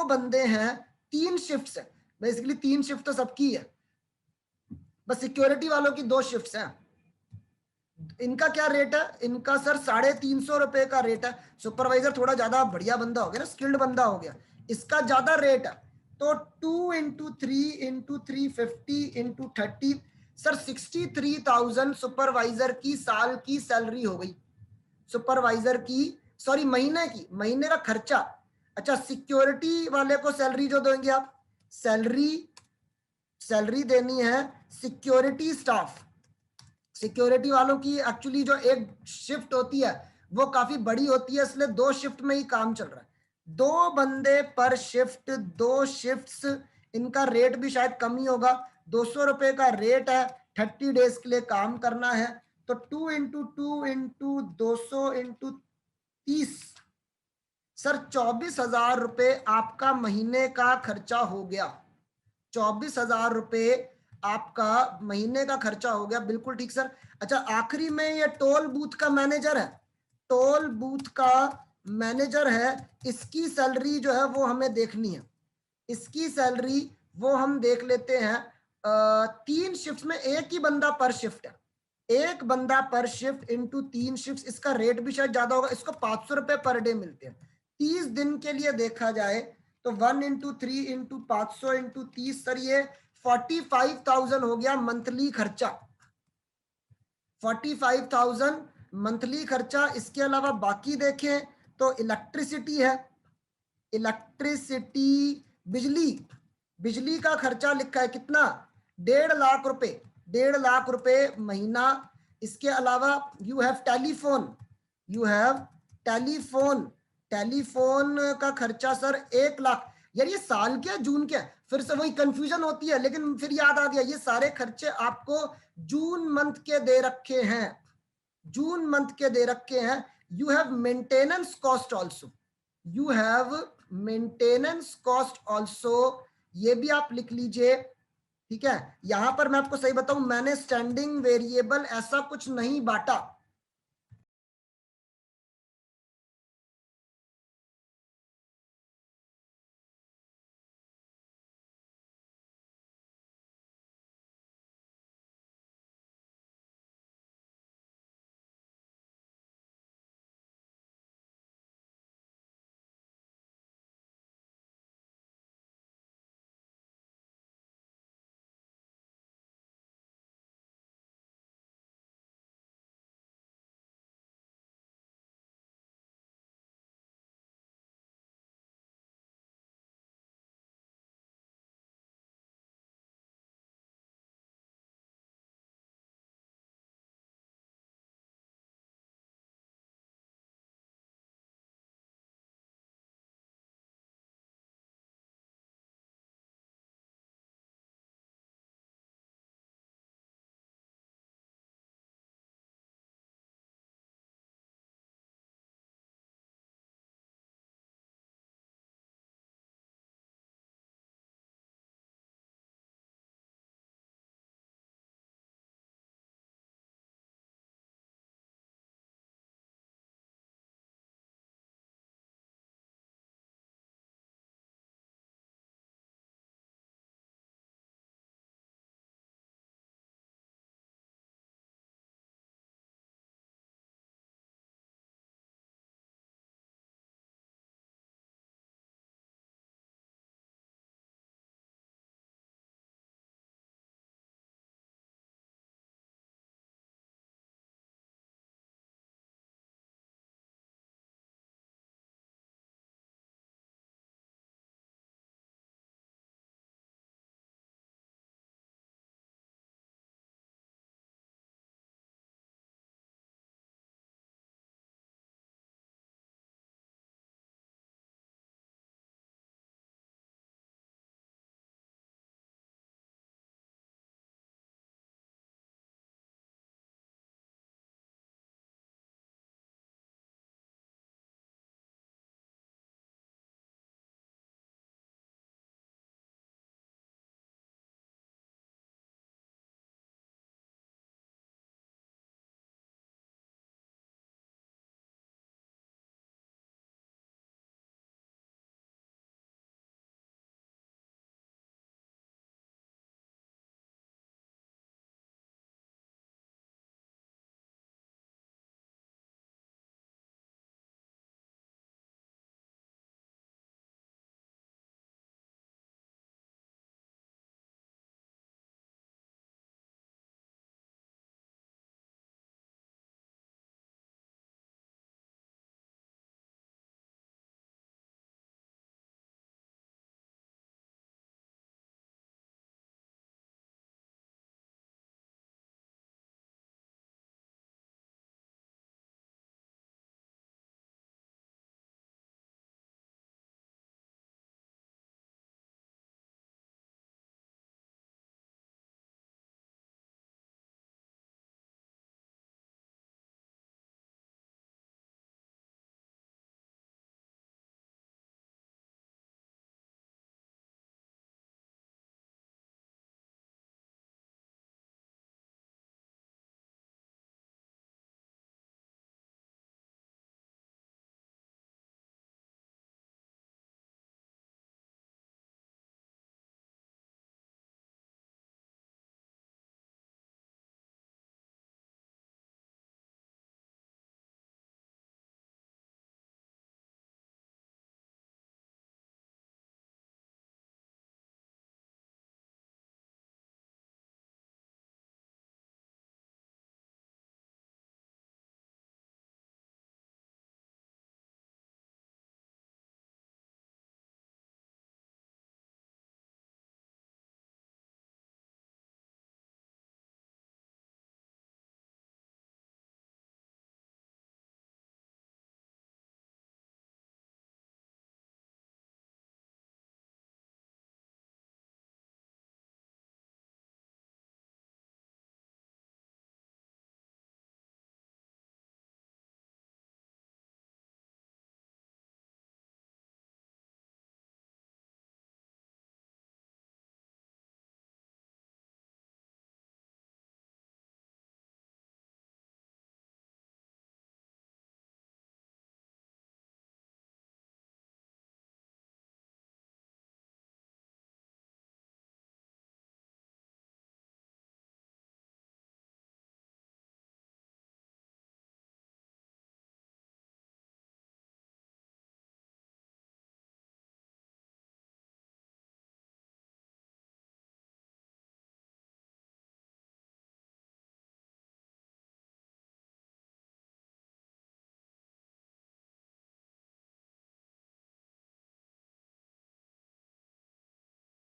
बंदे हैं 3 शिफ्ट्स है, बेसिकली 3 शिफ्ट तो सबकी है, बस सिक्योरिटी वालों की 2 शिफ्ट्स हैं। इनका क्या रेट है? इनका सर 350 रुपए का रेट है। सुपरवाइजर थोड़ा ज्यादा बढ़िया बंदा हो गया ना, स्किल्ड बंदा हो गया, इसका ज्यादा रेट है। तो 2 into 3 into 350 into 30, sir 63,000 supervisor की साल की सैलरी हो गई। सुपरवाइजर की, सॉरी महीने का खर्चा। अच्छा, सिक्योरिटी वाले को सैलरी जो देंगे आप, सैलरी देनी है सिक्योरिटी स्टाफ। सिक्योरिटी वालों की एक्चुअली जो एक शिफ्ट होती है वो काफी बड़ी होती है, इसलिए 2 शिफ्ट में ही काम चल रहा है। 2 बंदे पर शिफ्ट, 2 शिफ्ट्स, इनका रेट भी शायद कम ही होगा, 200 रुपए का रेट है, 30 डेज के लिए काम करना है। तो 2 इंटू 2 इंटू 200 इंटू 30, सर 24,000 रुपए आपका महीने का खर्चा हो गया। 24,000 रुपए आपका महीने का खर्चा हो गया, बिल्कुल ठीक सर। अच्छा, आखिरी में ये टोल बूथ का मैनेजर है, टोल बूथ का मैनेजर है, इसकी सैलरी जो है वो हमें देखनी है। इसकी सैलरी वो हम देख लेते हैं। 3 शिफ्ट में एक ही बंदा पर शिफ्ट है, एक बंदा पर शिफ्ट इंटू 3 शिफ्ट, इसका रेट भी शायद ज्यादा होगा, इसको 500 रुपए पर डे मिलते हैं। 30 दिन के लिए देखा जाए तो 1 इंटू 3 इंटू 500 इंटू 30, सर ये 45,000 हो गया मंथली खर्चा, 45,000 मंथली खर्चा। इसके अलावा बाकी देखें तो इलेक्ट्रिसिटी है, इलेक्ट्रिसिटी, बिजली का खर्चा लिखा है कितना? 1.5 लाख रुपए, 1.5 लाख रुपए महीना। इसके अलावा यू हैव टेलीफोन का खर्चा सर 1 लाख। यार ये साल के जून के, फिर से वही कंफ्यूजन होती है, लेकिन फिर याद आ गया, ये सारे खर्चे आपको जून मंथ के दे रखे हैं, जून मंथ के दे रखे हैं। You have maintenance cost also, you have maintenance cost also, ये भी आप लिख लीजिए। ठीक है, यहां पर मैं आपको सही बताऊं, मैंने स्टैंडिंग वेरिएबल ऐसा कुछ नहीं बांटा,